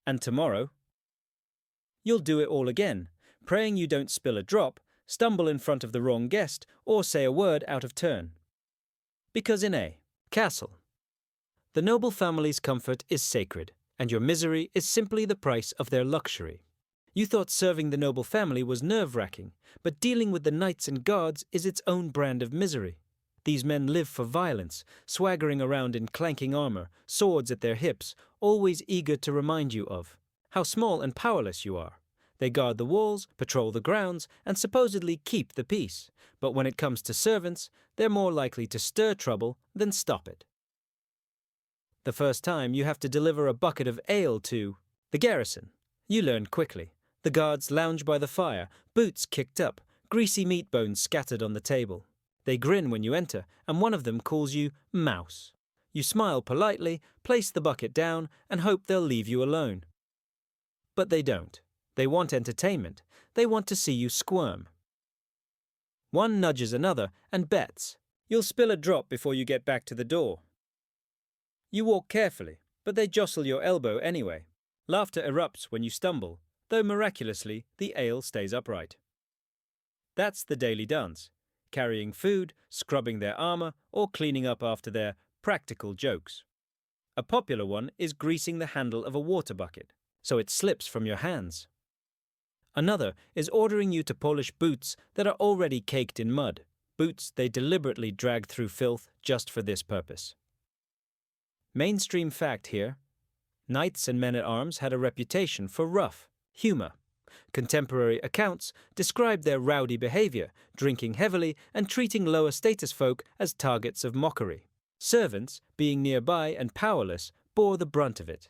And tomorrow, you'll do it all again, praying you don't spill a drop, stumble in front of the wrong guest, or say a word out of turn. Because in a castle, the noble family's comfort is sacred, and your misery is simply the price of their luxury. You thought serving the noble family was nerve-wracking, but dealing with the knights and guards is its own brand of misery. These men live for violence, swaggering around in clanking armor, swords at their hips, always eager to remind you of how small and powerless you are. They guard the walls, patrol the grounds, and supposedly keep the peace. But when it comes to servants, they're more likely to stir trouble than stop it. The first time you have to deliver a bucket of ale to the garrison, you learn quickly. The guards lounge by the fire, boots kicked up, greasy meat bones scattered on the table. They grin when you enter, and one of them calls you Mouse. You smile politely, place the bucket down, and hope they'll leave you alone. But they don't. They want entertainment. They want to see you squirm. One nudges another and bets. You'll spill a drop before you get back to the door. You walk carefully, but they jostle your elbow anyway. Laughter erupts when you stumble, though miraculously the ale stays upright. That's the daily dance, carrying food, scrubbing their armor, or cleaning up after their practical jokes. A popular one is greasing the handle of a water bucket, so it slips from your hands. Another is ordering you to polish boots that are already caked in mud, boots they deliberately drag through filth just for this purpose. Mainstream fact here: knights and men-at-arms had a reputation for rough humor. Contemporary accounts describe their rowdy behavior, drinking heavily and treating lower status folk as targets of mockery. Servants, being nearby and powerless, bore the brunt of it.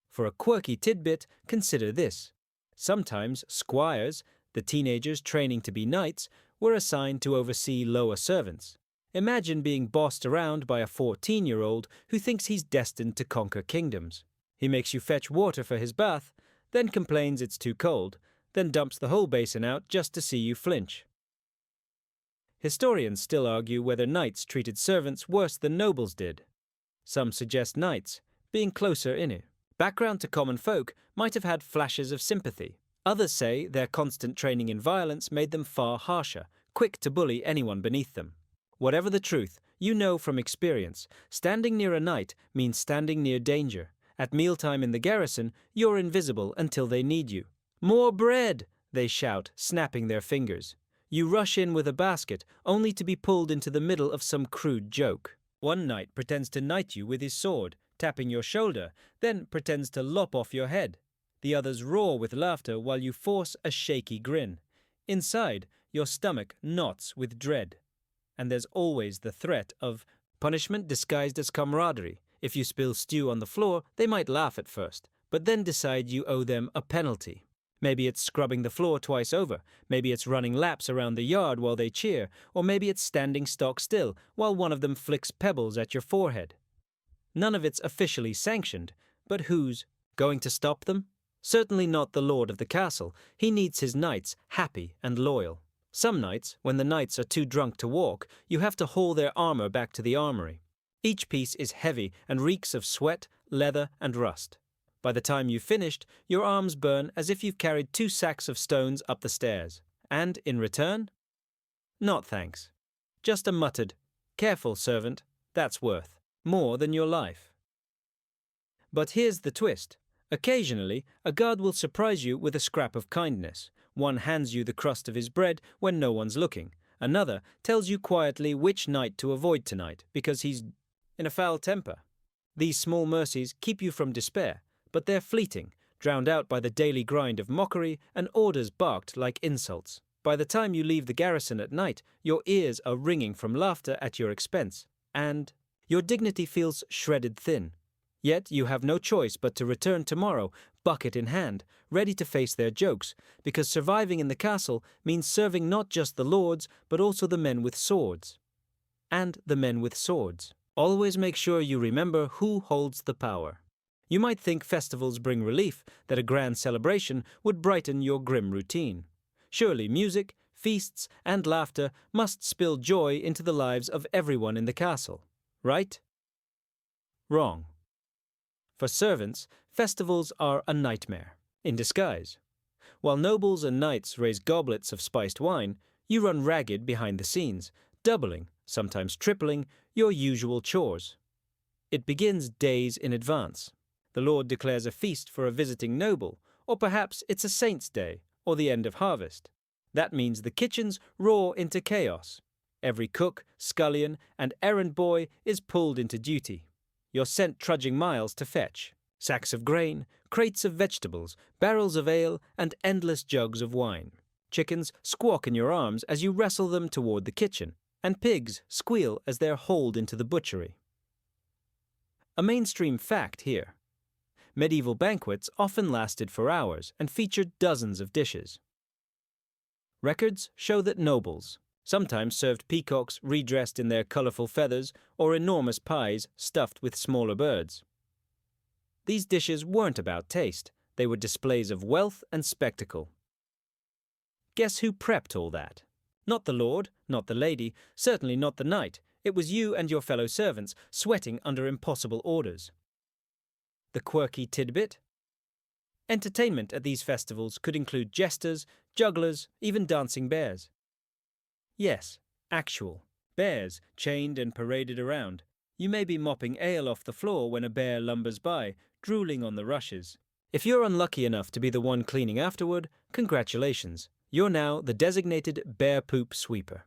For a quirky tidbit, consider this. Sometimes squires, the teenagers training to be knights, were assigned to oversee lower servants. Imagine being bossed around by a 14-year-old who thinks he's destined to conquer kingdoms. He makes you fetch water for his bath, then complains it's too cold, then dumps the whole basin out just to see you flinch. Historians still argue whether knights treated servants worse than nobles did. Some suggest knights, being closer in it, background to common folk, might have had flashes of sympathy. Others say their constant training in violence made them far harsher, quick to bully anyone beneath them. Whatever the truth, you know from experience, standing near a knight means standing near danger. At mealtime in the garrison, you're invisible until they need you. "More bread!" they shout, snapping their fingers. You rush in with a basket, only to be pulled into the middle of some crude joke. One knight pretends to knight you with his sword, tapping your shoulder, then pretends to lop off your head. The others roar with laughter while you force a shaky grin. Inside, your stomach knots with dread. And there's always the threat of punishment disguised as camaraderie. If you spill stew on the floor, they might laugh at first, but then decide you owe them a penalty. Maybe it's scrubbing the floor twice over, maybe it's running laps around the yard while they cheer, or maybe it's standing stock still while one of them flicks pebbles at your forehead. None of it's officially sanctioned, but who's going to stop them? Certainly not the lord of the castle. He needs his knights happy and loyal. Some nights, when the knights are too drunk to walk, you have to haul their armor back to the armory. Each piece is heavy and reeks of sweat, leather, and rust. By the time you've finished, your arms burn as if you've carried 2 sacks of stones up the stairs. And in return? Not thanks. Just a muttered, "Careful, servant, that's worth more than your life." But here's the twist. Occasionally, a guard will surprise you with a scrap of kindness. One hands you the crust of his bread when no one's looking. Another tells you quietly which night to avoid tonight because he's in a foul temper. These small mercies keep you from despair, but they're fleeting, drowned out by the daily grind of mockery and orders barked like insults. By the time you leave the garrison at night, your ears are ringing from laughter at your expense, and your dignity feels shredded thin. Yet you have no choice but to return tomorrow, bucket in hand, ready to face their jokes, because surviving in the castle means serving not just the lords, but also the men with swords. And the men with swords. Always make sure you remember who holds the power. You might think festivals bring relief, that a grand celebration would brighten your grim routine. Surely music, feasts, and laughter must spill joy into the lives of everyone in the castle, right? Wrong. For servants, festivals are a nightmare, in disguise. While nobles and knights raise goblets of spiced wine, you run ragged behind the scenes, doubling, sometimes tripling, your usual chores. It begins days in advance. The Lord declares a feast for a visiting noble, or perhaps it's a saint's day, or the end of harvest. That means the kitchens roar into chaos. Every cook, scullion, and errand boy is pulled into duty. You're sent trudging miles to fetch sacks of grain, crates of vegetables, barrels of ale, and endless jugs of wine. Chickens squawk in your arms as you wrestle them toward the kitchen, and pigs squeal as they're hauled into the butchery. A mainstream fact here. Medieval banquets often lasted for hours and featured dozens of dishes. Records show that nobles sometimes served peacocks redressed in their colorful feathers or enormous pies stuffed with smaller birds. These dishes weren't about taste, they were displays of wealth and spectacle. Guess who prepped all that? Not the lord, not the lady, certainly not the knight. It was you and your fellow servants, sweating under impossible orders. The quirky tidbit? Entertainment at these festivals could include jesters, jugglers, even dancing bears. Yes, actual bears chained and paraded around. You may be mopping ale off the floor when a bear lumbers by, drooling on the rushes. If you're unlucky enough to be the one cleaning afterward, congratulations. You're now the designated bear poop sweeper.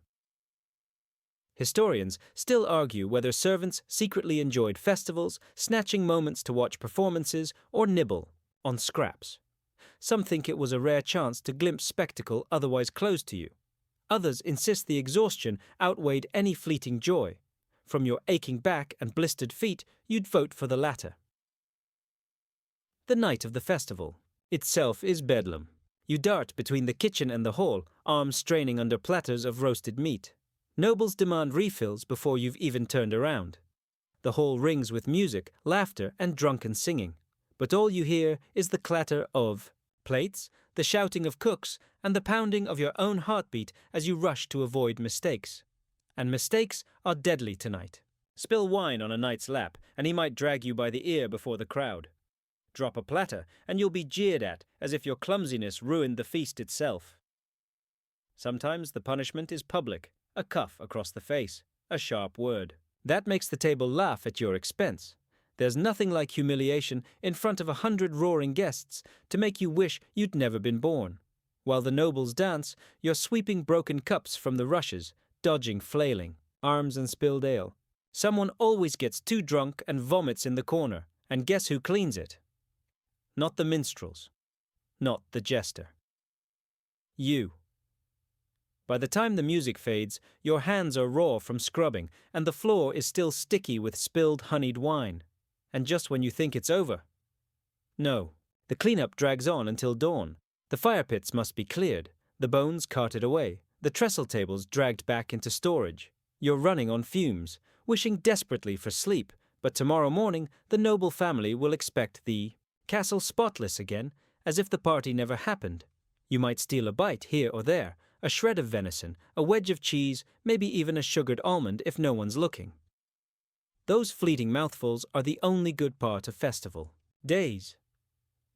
Historians still argue whether servants secretly enjoyed festivals, snatching moments to watch performances, or nibble on scraps. Some think it was a rare chance to glimpse spectacle otherwise closed to you. Others insist the exhaustion outweighed any fleeting joy. From your aching back and blistered feet, you'd vote for the latter. The night of the festival itself is bedlam. You dart between the kitchen and the hall, arms straining under platters of roasted meat. Nobles demand refills before you've even turned around. The hall rings with music, laughter, and drunken singing. But all you hear is the clatter of plates, the shouting of cooks, and the pounding of your own heartbeat as you rush to avoid mistakes. And mistakes are deadly tonight. Spill wine on a knight's lap, and he might drag you by the ear before the crowd. Drop a platter, and you'll be jeered at as if your clumsiness ruined the feast itself. Sometimes the punishment is public, a cuff across the face, a sharp word. That makes the table laugh at your expense. There's nothing like humiliation in front of 100 roaring guests to make you wish you'd never been born. While the nobles dance, you're sweeping broken cups from the rushes, dodging flailing arms and spilled ale. Someone always gets too drunk and vomits in the corner, and guess who cleans it? Not the minstrels, not the jester. You. By the time the music fades, your hands are raw from scrubbing, and the floor is still sticky with spilled honeyed wine. And just when you think it's over. No, the cleanup drags on until dawn. The fire pits must be cleared, the bones carted away, the trestle tables dragged back into storage. You're running on fumes, wishing desperately for sleep, but tomorrow morning the noble family will expect the castle spotless again, as if the party never happened. You might steal a bite here or there, a shred of venison, a wedge of cheese, maybe even a sugared almond if no one's looking. Those fleeting mouthfuls are the only good part of festival days.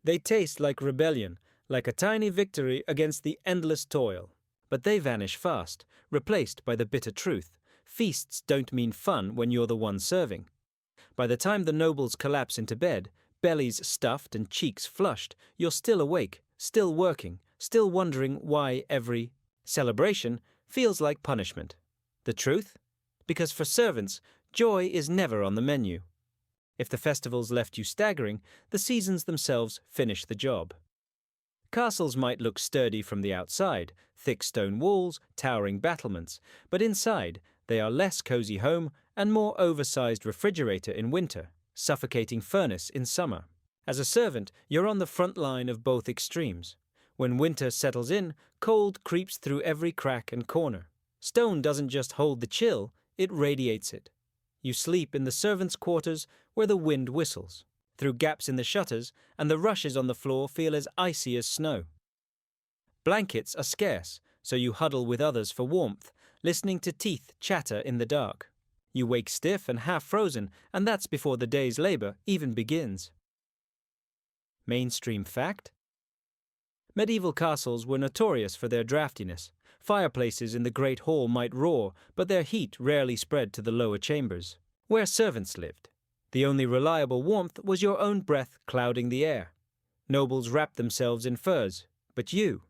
They taste like rebellion, like a tiny victory against the endless toil. But they vanish fast, replaced by the bitter truth. Feasts don't mean fun when you're the one serving. By the time the nobles collapse into bed, bellies stuffed and cheeks flushed, you're still awake, still working, still wondering why every celebration feels like punishment. The truth? Because for servants, joy is never on the menu. If the festivals left you staggering, the seasons themselves finish the job. Castles might look sturdy from the outside, thick stone walls, towering battlements, but inside they are less cozy home and more oversized refrigerator in winter, suffocating furnace in summer. As a servant, you're on the front line of both extremes. When winter settles in, cold creeps through every crack and corner. Stone doesn't just hold the chill, it radiates it. You sleep in the servants' quarters where the wind whistles, through gaps in the shutters, and the rushes on the floor feel as icy as snow. Blankets are scarce, so you huddle with others for warmth, listening to teeth chatter in the dark. You wake stiff and half-frozen, and that's before the day's labor even begins. Mainstream fact? Medieval castles were notorious for their draftiness. Fireplaces in the great hall might roar, but their heat rarely spread to the lower chambers, where servants lived. The only reliable warmth was your own breath clouding the air. Nobles wrapped themselves in furs, but you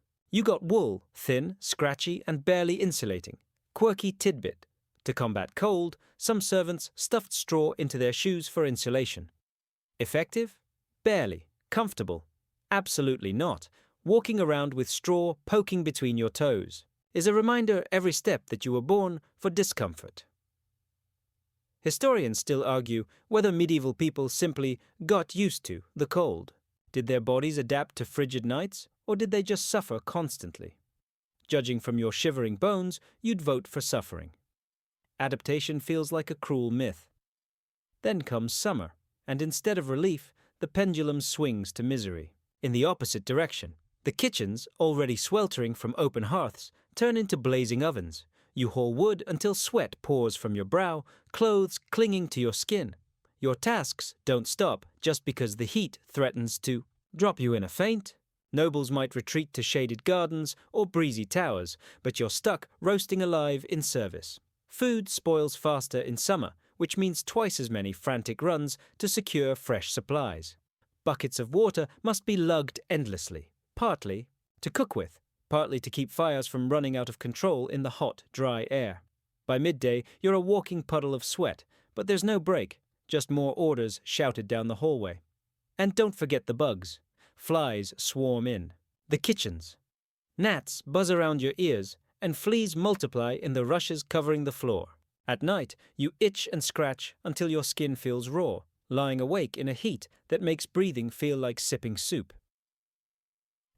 got wool, thin, scratchy, and barely insulating. Quirky tidbit. To combat cold, some servants stuffed straw into their shoes for insulation. Effective? Barely. Comfortable? Absolutely not. Walking around with straw poking between your toes is a reminder every step that you were born for discomfort. Historians still argue whether medieval people simply got used to the cold. Did their bodies adapt to frigid nights, or did they just suffer constantly? Judging from your shivering bones, you'd vote for suffering. Adaptation feels like a cruel myth. Then comes summer, and instead of relief, the pendulum swings to misery. In the opposite direction, the kitchens, already sweltering from open hearths, turn into blazing ovens. You haul wood until sweat pours from your brow, clothes clinging to your skin. Your tasks don't stop just because the heat threatens to drop you in a faint. Nobles might retreat to shaded gardens or breezy towers, but you're stuck roasting alive in service. Food spoils faster in summer, which means twice as many frantic runs to secure fresh supplies. Buckets of water must be lugged endlessly, partly to cook with, partly to keep fires from running out of control in the hot, dry air. By midday, you're a walking puddle of sweat, but there's no break, just more orders shouted down the hallway. And don't forget the bugs. Flies swarm in. The kitchens. Gnats buzz around your ears, and fleas multiply in the rushes covering the floor. At night, you itch and scratch until your skin feels raw, lying awake in a heat that makes breathing feel like sipping soup.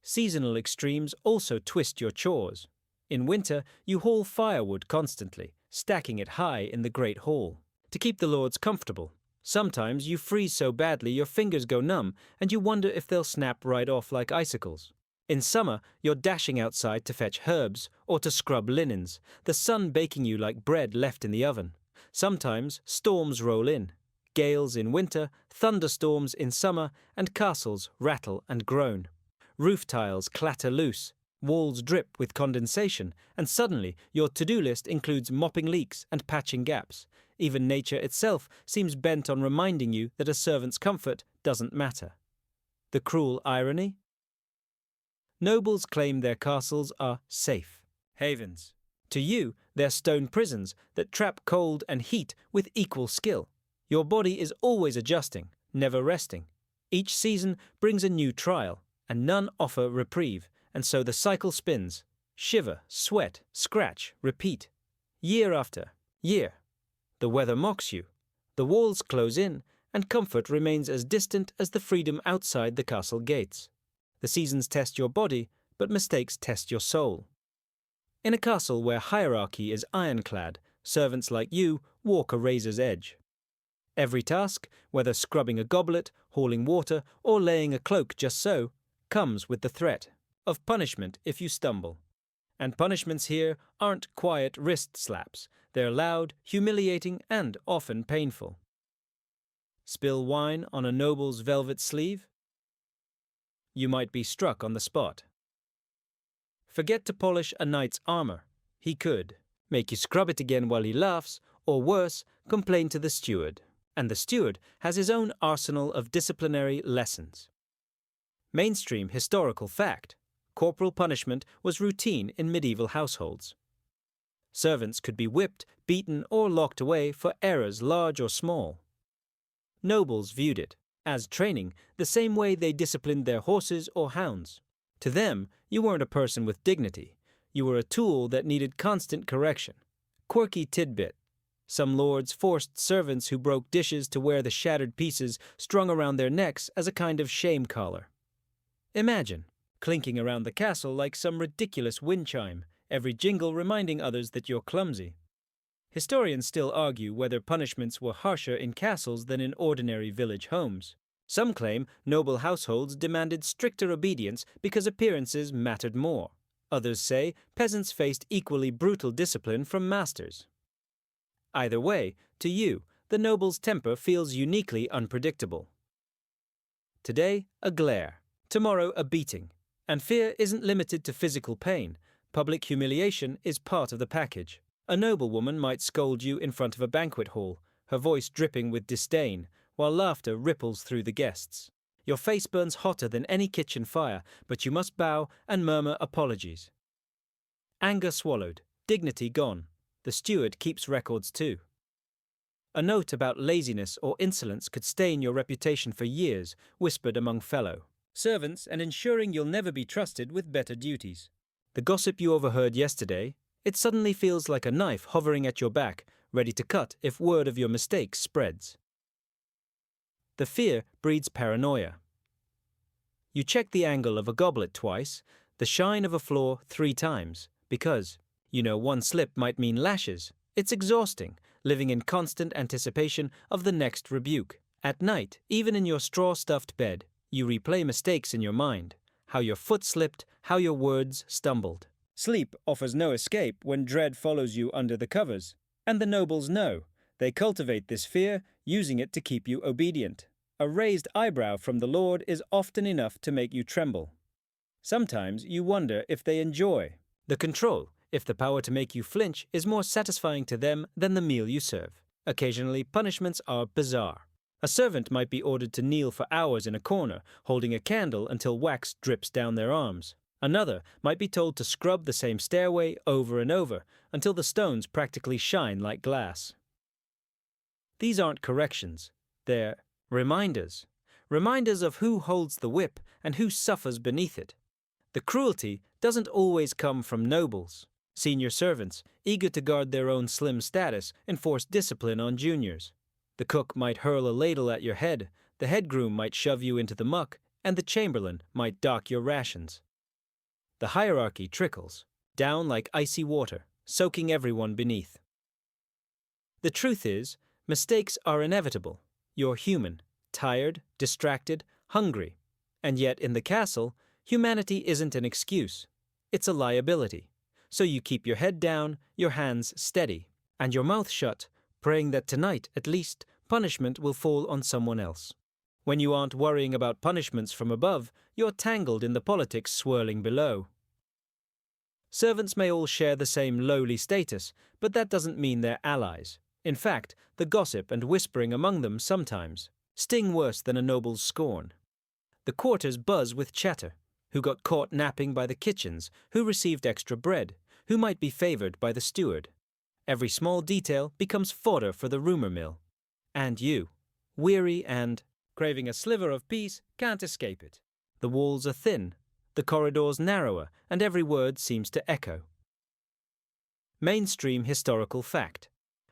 Seasonal extremes also twist your chores. In winter, you haul firewood constantly, stacking it high in the great hall, to keep the lords comfortable. Sometimes you freeze so badly your fingers go numb, and you wonder if they'll snap right off like icicles. In summer, you're dashing outside to fetch herbs or to scrub linens, the sun baking you like bread left in the oven. Sometimes storms roll in. Gales in winter, thunderstorms in summer, and castles rattle and groan. Roof tiles clatter loose, walls drip with condensation, and suddenly your to-do list includes mopping leaks and patching gaps. Even nature itself seems bent on reminding you that a servant's comfort doesn't matter. The cruel irony? Nobles claim their castles are safe havens. To you, they're stone prisons that trap cold and heat with equal skill. Your body is always adjusting, never resting. Each season brings a new trial, and none offer reprieve, and so the cycle spins. Shiver, sweat, scratch, repeat. Year after year. The weather mocks you. The walls close in, and comfort remains as distant as the freedom outside the castle gates. The seasons test your body, but mistakes test your soul. In a castle where hierarchy is ironclad, servants like you walk a razor's edge. Every task, whether scrubbing a goblet, hauling water, or laying a cloak just so, comes with the threat of punishment if you stumble. And punishments here aren't quiet wrist slaps. They're loud, humiliating, and often painful. Spill wine on a noble's velvet sleeve? You might be struck on the spot. Forget to polish a knight's armor. He could. Make you scrub it again while he laughs, or worse, complain to the steward. And the steward has his own arsenal of disciplinary lessons. Mainstream historical fact: corporal punishment was routine in medieval households. Servants could be whipped, beaten, or locked away for errors large or small. Nobles viewed it as training, the same way they disciplined their horses or hounds. To them, you weren't a person with dignity. You were a tool that needed constant correction. Quirky tidbit: some lords forced servants who broke dishes to wear the shattered pieces strung around their necks as a kind of shame collar. Imagine, clinking around the castle like some ridiculous wind chime, every jingle reminding others that you're clumsy. Historians still argue whether punishments were harsher in castles than in ordinary village homes. Some claim noble households demanded stricter obedience because appearances mattered more. Others say peasants faced equally brutal discipline from masters. Either way, to you, the noble's temper feels uniquely unpredictable. Today, a glare. Tomorrow, a beating. And fear isn't limited to physical pain. Public humiliation is part of the package. A noblewoman might scold you in front of a banquet hall, her voice dripping with disdain, while laughter ripples through the guests. Your face burns hotter than any kitchen fire, but you must bow and murmur apologies. Anger swallowed, dignity gone. The steward keeps records too. A note about laziness or insolence could stain your reputation for years, whispered among fellow servants and ensuring you'll never be trusted with better duties. The gossip you overheard yesterday, it suddenly feels like a knife hovering at your back, ready to cut if word of your mistakes spreads. The fear breeds paranoia. You check the angle of a goblet twice, the shine of a floor 3 times, because, you know, one slip might mean lashes. It's exhausting, living in constant anticipation of the next rebuke. At night, even in your straw-stuffed bed, you replay mistakes in your mind, how your foot slipped, how your words stumbled. Sleep offers no escape when dread follows you under the covers. And the nobles know. They cultivate this fear, using it to keep you obedient. A raised eyebrow from the Lord is often enough to make you tremble. Sometimes you wonder if they enjoy the control, if the power to make you flinch is more satisfying to them than the meal you serve. Occasionally, punishments are bizarre. A servant might be ordered to kneel for hours in a corner, holding a candle until wax drips down their arms. Another might be told to scrub the same stairway over and over, until the stones practically shine like glass. These aren't corrections. They're reminders. Reminders of who holds the whip and who suffers beneath it. The cruelty doesn't always come from nobles. Senior servants, eager to guard their own slim status, enforce discipline on juniors. The cook might hurl a ladle at your head, the head groom might shove you into the muck, and the chamberlain might dock your rations. The hierarchy trickles, down like icy water, soaking everyone beneath. The truth is, mistakes are inevitable. You're human, tired, distracted, hungry. And yet in the castle, humanity isn't an excuse. It's a liability. So you keep your head down, your hands steady, and your mouth shut, praying that tonight, at least, punishment will fall on someone else. When you aren't worrying about punishments from above, you're tangled in the politics swirling below. Servants may all share the same lowly status, but that doesn't mean they're allies. In fact, the gossip and whispering among them sometimes sting worse than a noble's scorn. The quarters buzz with chatter. Who got caught napping by the kitchens, who received extra bread, who might be favored by the steward. Every small detail becomes fodder for the rumor mill. And you, weary and craving a sliver of peace, can't escape it. The walls are thin, the corridors narrower, and every word seems to echo. Mainstream historical fact.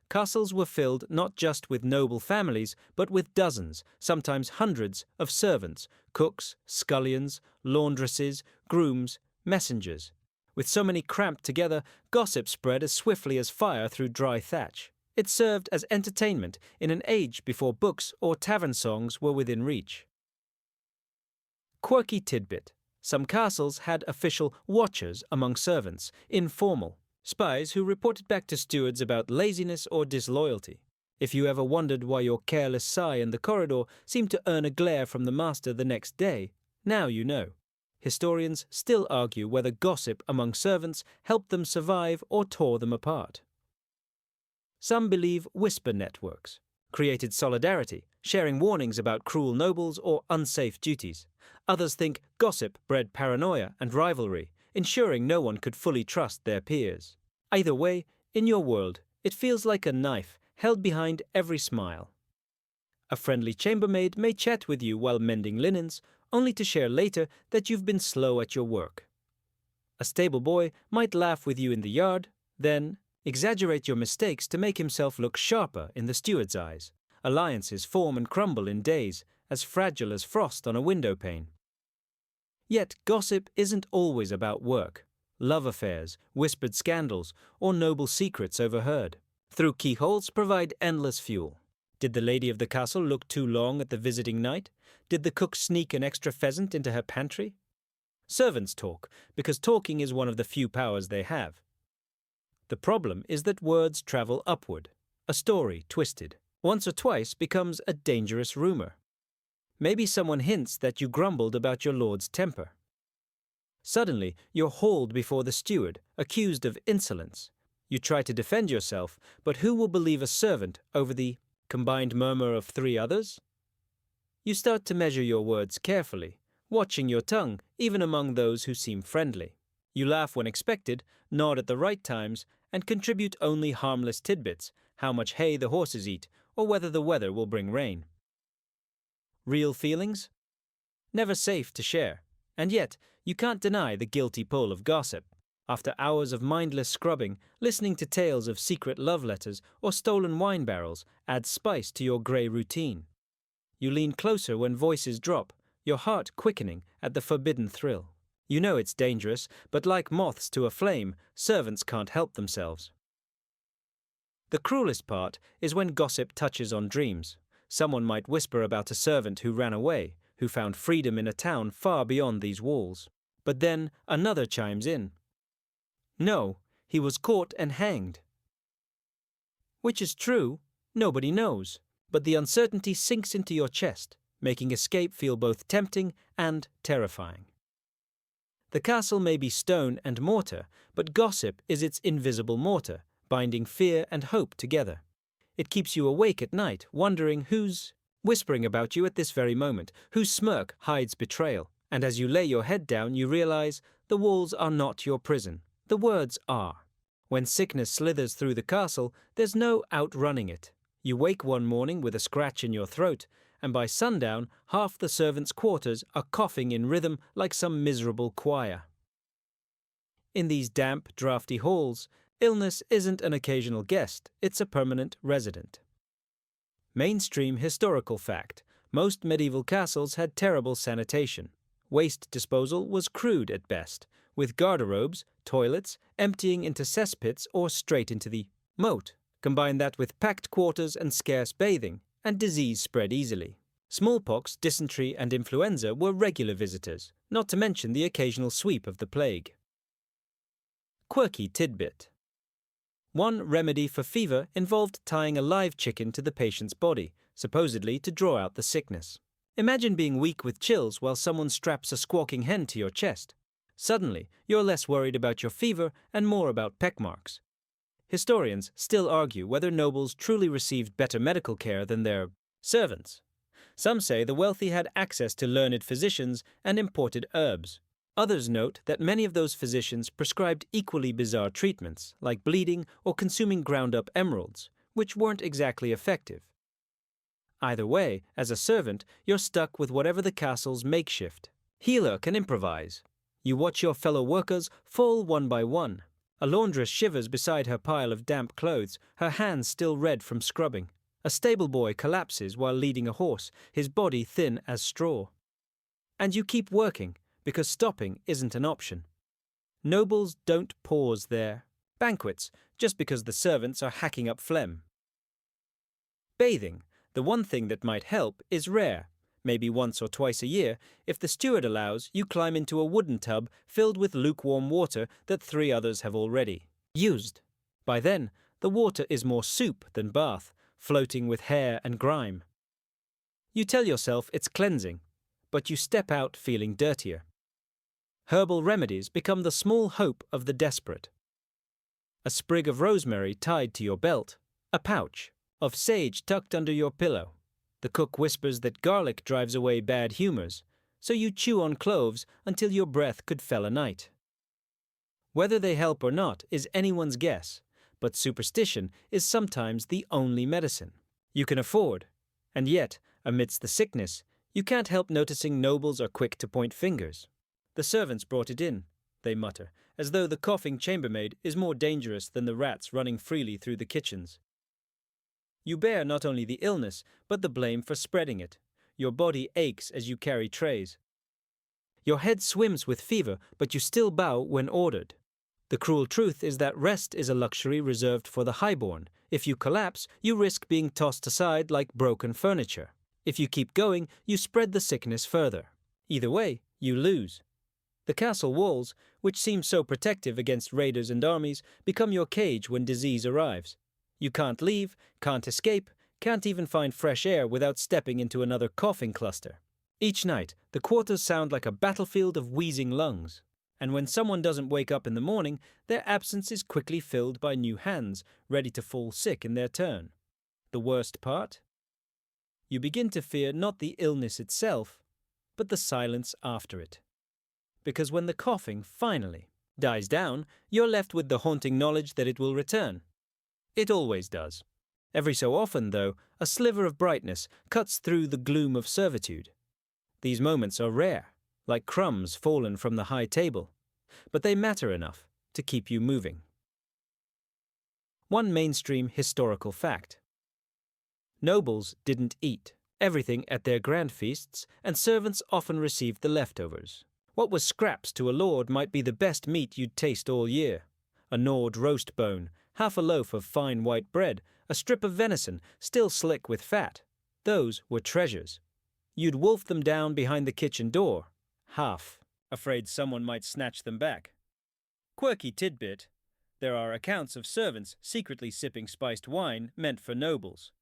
Castles were filled not just with noble families, but with dozens, sometimes hundreds, of servants, cooks, scullions, laundresses, grooms, messengers. With so many cramped together, gossip spread as swiftly as fire through dry thatch. It served as entertainment in an age before books or tavern songs were within reach. Quirky tidbit. Some castles had official watchers among servants, informal. Spies who reported back to stewards about laziness or disloyalty. If you ever wondered why your careless sigh in the corridor seemed to earn a glare from the master the next day, now you know. Historians still argue whether gossip among servants helped them survive or tore them apart. Some believe whisper networks created solidarity, sharing warnings about cruel nobles or unsafe duties. Others think gossip bred paranoia and rivalry, ensuring no one could fully trust their peers. Either way, in your world, it feels like a knife held behind every smile. A friendly chambermaid may chat with you while mending linens, only to share later that you've been slow at your work. A stable boy might laugh with you in the yard, then exaggerate your mistakes to make himself look sharper in the steward's eyes. Alliances form and crumble in days, as fragile as frost on a window pane. Yet gossip isn't always about work, love affairs, whispered scandals, or noble secrets overheard. Through keyholes provide endless fuel. Did the lady of the castle look too long at the visiting knight? Did the cook sneak an extra pheasant into her pantry? Servants talk, because talking is one of the few powers they have. The problem is that words travel upward. A story, twisted, once or twice becomes a dangerous rumor. Maybe someone hints that you grumbled about your lord's temper. Suddenly, you're hauled before the steward, accused of insolence. You try to defend yourself, but who will believe a servant over the combined murmur of 3 others? You start to measure your words carefully, watching your tongue even among those who seem friendly. You laugh when expected, nod at the right times, and contribute only harmless tidbits, how much hay the horses eat, or whether the weather will bring rain. Real feelings? Never safe to share, and yet you can't deny the guilty pull of gossip. After hours of mindless scrubbing, listening to tales of secret love letters or stolen wine barrels adds spice to your grey routine. You lean closer when voices drop, your heart quickening at the forbidden thrill. You know it's dangerous, but like moths to a flame, servants can't help themselves. The cruelest part is when gossip touches on dreams. Someone might whisper about a servant who ran away, who found freedom in a town far beyond these walls. But then another chimes in. No, he was caught and hanged. Which is true, nobody knows, but the uncertainty sinks into your chest, making escape feel both tempting and terrifying. The castle may be stone and mortar, but gossip is its invisible mortar, binding fear and hope together. It keeps you awake at night, wondering who's whispering about you at this very moment, whose smirk hides betrayal. And as you lay your head down, you realize the walls are not your prison. The words are. When sickness slithers through the castle, there's no outrunning it. You wake one morning with a scratch in your throat, and by sundown, half the servants' quarters are coughing in rhythm like some miserable choir. In these damp, drafty halls, illness isn't an occasional guest, it's a permanent resident. Mainstream historical fact: most medieval castles had terrible sanitation. Waste disposal was crude at best, with garderobes, toilets, emptying into cesspits or straight into the moat. Combine that with packed quarters and scarce bathing, and disease spread easily. Smallpox, dysentery, and influenza were regular visitors, not to mention the occasional sweep of the plague. Quirky tidbit. One remedy for fever involved tying a live chicken to the patient's body, supposedly to draw out the sickness. Imagine being weak with chills while someone straps a squawking hen to your chest. Suddenly, you're less worried about your fever and more about peck marks. Historians still argue whether nobles truly received better medical care than their servants. Some say the wealthy had access to learned physicians and imported herbs. Others note that many of those physicians prescribed equally bizarre treatments, like bleeding or consuming ground-up emeralds, which weren't exactly effective. Either way, as a servant, you're stuck with whatever the castle's makeshift. Healer can improvise. You watch your fellow workers fall one by one. A laundress shivers beside her pile of damp clothes, her hands still red from scrubbing. A stable boy collapses while leading a horse, his body thin as straw. And you keep working, because stopping isn't an option. Nobles don't pause their banquets just because the servants are hacking up phlegm. Bathing, the one thing that might help, is rare. Maybe once or twice a year. If the steward allows, you climb into a wooden tub filled with lukewarm water that 3 others have already used. By then, the water is more soup than bath, floating with hair and grime. You tell yourself it's cleansing, but you step out feeling dirtier. Herbal remedies become the small hope of the desperate. A sprig of rosemary tied to your belt, a pouch of sage tucked under your pillow. The cook whispers that garlic drives away bad humors, so you chew on cloves until your breath could fell a night. Whether they help or not is anyone's guess, but superstition is sometimes the only medicine you can afford. And yet, amidst the sickness, you can't help noticing nobles are quick to point fingers. The servants brought it in, they mutter, as though the coughing chambermaid is more dangerous than the rats running freely through the kitchens. You bear not only the illness, but the blame for spreading it. Your body aches as you carry trays. Your head swims with fever, but you still bow when ordered. The cruel truth is that rest is a luxury reserved for the highborn. If you collapse, you risk being tossed aside like broken furniture. If you keep going, you spread the sickness further. Either way, you lose. The castle walls, which seem so protective against raiders and armies, become your cage when disease arrives. You can't leave, can't escape, can't even find fresh air without stepping into another coughing cluster. Each night, the quarters sound like a battlefield of wheezing lungs. And when someone doesn't wake up in the morning, their absence is quickly filled by new hands, ready to fall sick in their turn. The worst part? You begin to fear not the illness itself, but the silence after it. Because when the coughing finally dies down, you're left with the haunting knowledge that it will return. It always does. Every so often, though, a sliver of brightness cuts through the gloom of servitude. These moments are rare, like crumbs fallen from the high table, but they matter enough to keep you moving. One mainstream historical fact. Nobles didn't eat everything at their grand feasts, and servants often received the leftovers. What was scraps to a lord might be the best meat you'd taste all year. A gnawed roast bone, half a loaf of fine white bread, a strip of venison still slick with fat. Those were treasures. You'd wolf them down behind the kitchen door, half afraid someone might snatch them back. Quirky tidbit: there are accounts of servants secretly sipping spiced wine meant for nobles.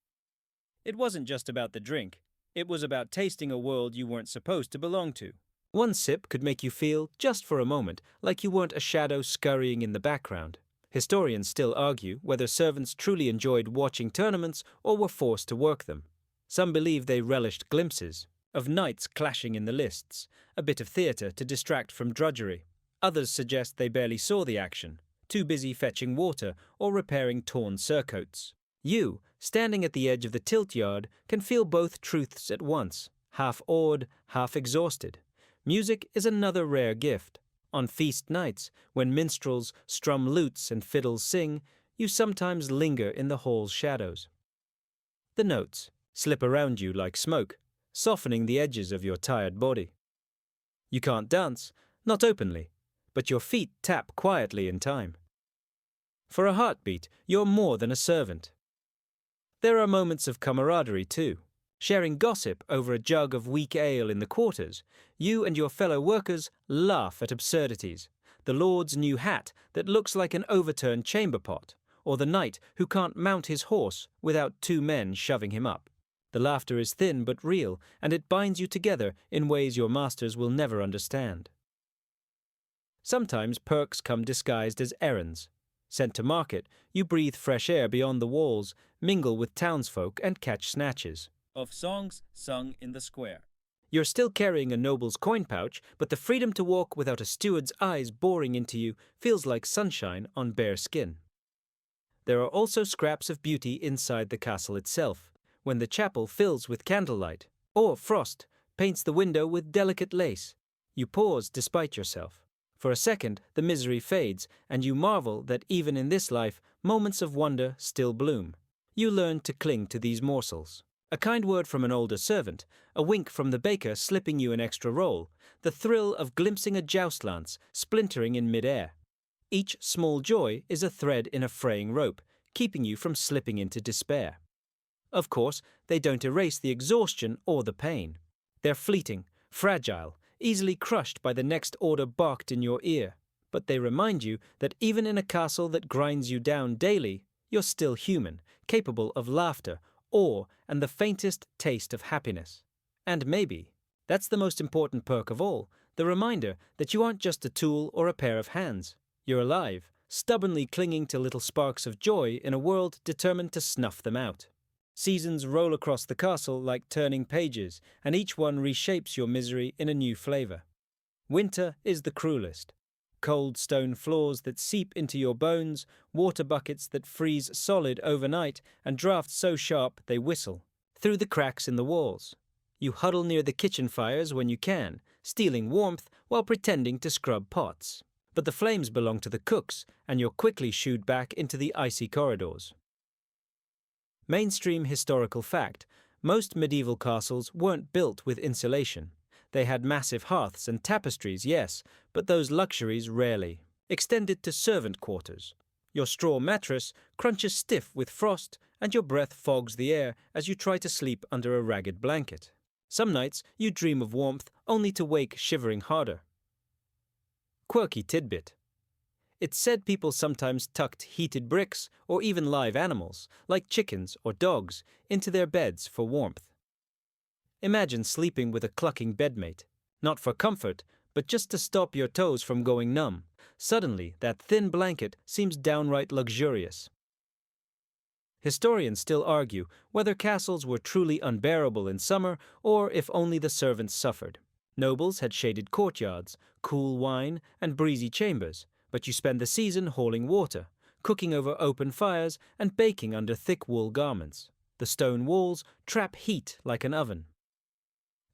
It wasn't just about the drink, it was about tasting a world you weren't supposed to belong to. One sip could make you feel, just for a moment, like you weren't a shadow scurrying in the background. Historians still argue whether servants truly enjoyed watching tournaments or were forced to work them. Some believe they relished glimpses of knights clashing in the lists, a bit of theatre to distract from drudgery. Others suggest they barely saw the action, too busy fetching water or repairing torn surcoats. You, standing at the edge of the tilt yard, can feel both truths at once, half awed, half exhausted. Music is another rare gift. On feast nights, when minstrels strum lutes and fiddles sing, you sometimes linger in the hall's shadows. The notes slip around you like smoke, softening the edges of your tired body. You can't dance, not openly, but your feet tap quietly in time. For a heartbeat, you're more than a servant. There are moments of camaraderie too. Sharing gossip over a jug of weak ale in the quarters, you and your fellow workers laugh at absurdities. The lord's new hat that looks like an overturned chamber pot, or the knight who can't mount his horse without two men shoving him up. The laughter is thin but real, and it binds you together in ways your masters will never understand. Sometimes perks come disguised as errands. Sent to market, you breathe fresh air beyond the walls, mingle with townsfolk, and catch snatches of songs sung in the square. You're still carrying a noble's coin pouch, but the freedom to walk without a steward's eyes boring into you feels like sunshine on bare skin. There are also scraps of beauty inside the castle itself, when the chapel fills with candlelight, or frost paints the window with delicate lace. You pause despite yourself. For a second, the misery fades, and you marvel that even in this life, moments of wonder still bloom. You learn to cling to these morsels. A kind word from an older servant, a wink from the baker slipping you an extra roll, the thrill of glimpsing a joust lance splintering in mid-air. Each small joy is a thread in a fraying rope, keeping you from slipping into despair. Of course, they don't erase the exhaustion or the pain. They're fleeting, fragile, easily crushed by the next order barked in your ear. But they remind you that even in a castle that grinds you down daily, you're still human, capable of laughter, awe, and the faintest taste of happiness. And maybe, that's the most important perk of all, the reminder that you aren't just a tool or a pair of hands. You're alive, stubbornly clinging to little sparks of joy in a world determined to snuff them out. Seasons roll across the castle like turning pages, and each one reshapes your misery in a new flavor. Winter is the cruelest. Cold stone floors that seep into your bones, water buckets that freeze solid overnight, and drafts so sharp they whistle through the cracks in the walls. You huddle near the kitchen fires when you can, stealing warmth while pretending to scrub pots. But the flames belong to the cooks, and you're quickly shooed back into the icy corridors. Mainstream historical fact: most medieval castles weren't built with insulation. They had massive hearths and tapestries, yes, but those luxuries rarely extended to servant quarters. Your straw mattress crunches stiff with frost, and your breath fogs the air as you try to sleep under a ragged blanket. Some nights you dream of warmth only to wake shivering harder. Quirky tidbit: it's said people sometimes tucked heated bricks or even live animals, like chickens or dogs, into their beds for warmth. Imagine sleeping with a clucking bedmate, not for comfort, but just to stop your toes from going numb. Suddenly, that thin blanket seems downright luxurious. Historians still argue whether castles were truly unbearable in summer or if only the servants suffered. Nobles had shaded courtyards, cool wine, and breezy chambers, but you spend the season hauling water, cooking over open fires, and baking under thick wool garments. The stone walls trap heat like an oven.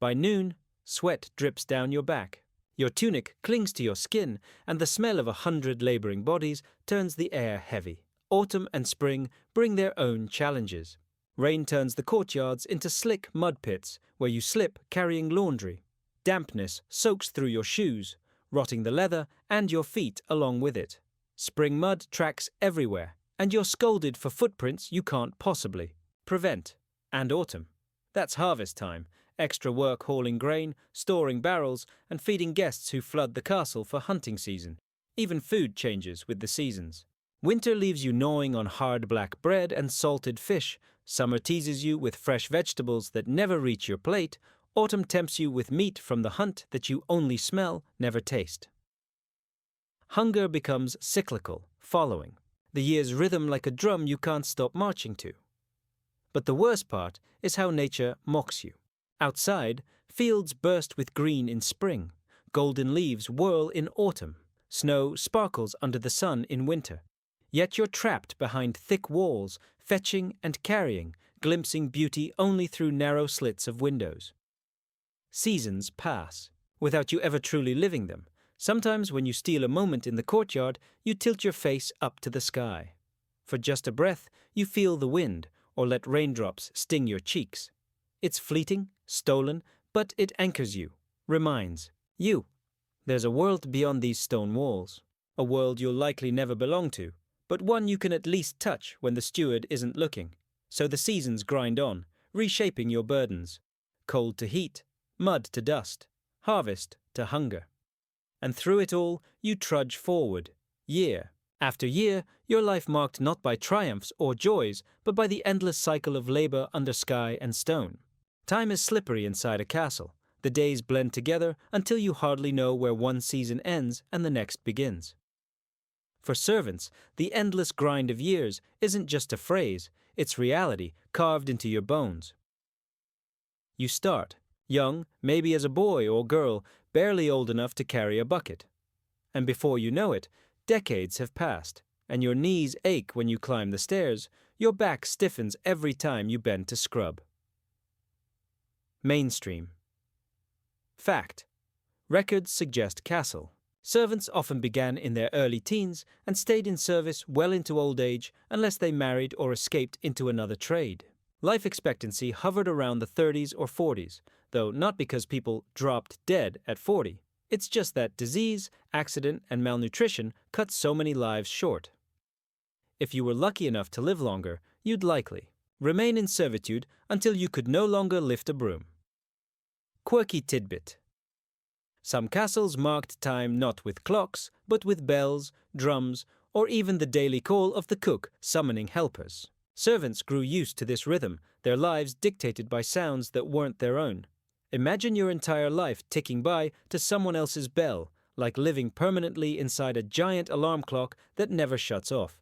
By noon, sweat drips down your back. Your tunic clings to your skin, and the smell of 100 laboring bodies turns the air heavy. Autumn and spring bring their own challenges. Rain turns the courtyards into slick mud pits where you slip carrying laundry. Dampness soaks through your shoes, rotting the leather and your feet along with it. Spring mud tracks everywhere, and you're scolded for footprints you can't possibly prevent. And autumn. That's harvest time. Extra work hauling grain, storing barrels, and feeding guests who flood the castle for hunting season. Even food changes with the seasons. Winter leaves you gnawing on hard black bread and salted fish. Summer teases you with fresh vegetables that never reach your plate. Autumn tempts you with meat from the hunt that you only smell, never taste. Hunger becomes cyclical, following the year's rhythm like a drum you can't stop marching to. But the worst part is how nature mocks you. Outside, fields burst with green in spring. Golden leaves whirl in autumn. Snow sparkles under the sun in winter. Yet you're trapped behind thick walls, fetching and carrying, glimpsing beauty only through narrow slits of windows. Seasons pass, without you ever truly living them. Sometimes when you steal a moment in the courtyard, you tilt your face up to the sky. For just a breath, you feel the wind, or let raindrops sting your cheeks. It's fleeting, stolen, but it anchors you, reminds you. There's a world beyond these stone walls, a world you'll likely never belong to, but one you can at least touch when the steward isn't looking. So the seasons grind on, reshaping your burdens. Cold to heat, mud to dust, harvest to hunger. And through it all, you trudge forward, year after year, your life marked not by triumphs or joys, but by the endless cycle of labor under sky and stone. Time is slippery inside a castle. The days blend together until you hardly know where one season ends and the next begins. For servants, the endless grind of years isn't just a phrase, it's reality carved into your bones. You start, young, maybe as a boy or girl, barely old enough to carry a bucket. And before you know it, decades have passed, and your knees ache when you climb the stairs, your back stiffens every time you bend to scrub. Mainstream. Fact. Records suggest castle. Servants often began in their early teens and stayed in service well into old age unless they married or escaped into another trade. Life expectancy hovered around the 30s or 40s, though not because people dropped dead at 40. It's just that disease, accident, and malnutrition cut so many lives short. If you were lucky enough to live longer, you'd likely remain in servitude until you could no longer lift a broom. Quirky tidbit. Some castles marked time not with clocks, but with bells, drums, or even the daily call of the cook summoning helpers. Servants grew used to this rhythm, their lives dictated by sounds that weren't their own. Imagine your entire life ticking by to someone else's bell, like living permanently inside a giant alarm clock that never shuts off.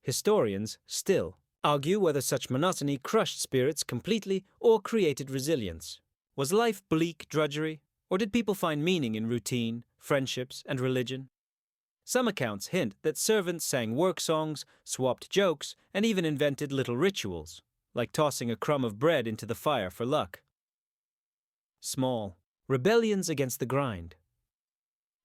Historians, still, argue whether such monotony crushed spirits completely or created resilience. Was life bleak drudgery, or did people find meaning in routine, friendships, and religion? Some accounts hint that servants sang work songs, swapped jokes, and even invented little rituals, like tossing a crumb of bread into the fire for luck. Small. Rebellions against the grind.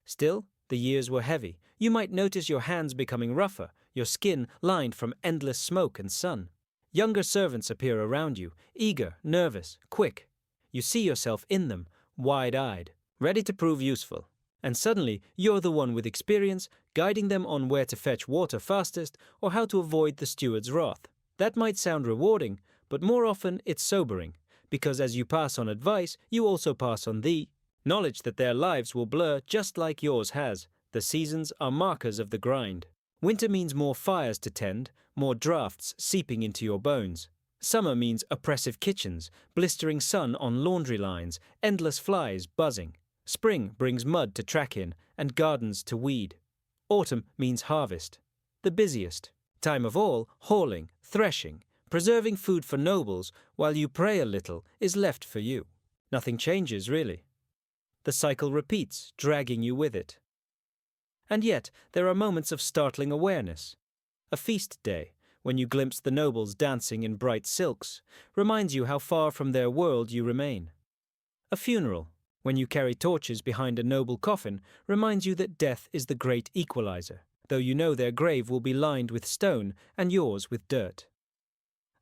Still, the years were heavy. You might notice your hands becoming rougher, your skin lined from endless smoke and sun. Younger servants appear around you, eager, nervous, quick. You see yourself in them, wide-eyed, ready to prove useful. And suddenly, you're the one with experience, guiding them on where to fetch water fastest or how to avoid the steward's wrath. That might sound rewarding, but more often it's sobering, because as you pass on advice, you also pass on the knowledge that their lives will blur just like yours has. The seasons are markers of the grind. Winter means more fires to tend, more drafts seeping into your bones. Summer means oppressive kitchens, blistering sun on laundry lines, endless flies buzzing. Spring brings mud to track in and gardens to weed. Autumn means harvest, the busiest time of all. Hauling, threshing, preserving food for nobles while you pray a little is left for you. Nothing changes, really. The cycle repeats, dragging you with it. And yet, there are moments of startling awareness. A feast day, when you glimpse the nobles dancing in bright silks, reminds you how far from their world you remain. A funeral, when you carry torches behind a noble coffin, reminds you that death is the great equalizer, though you know their grave will be lined with stone and yours with dirt.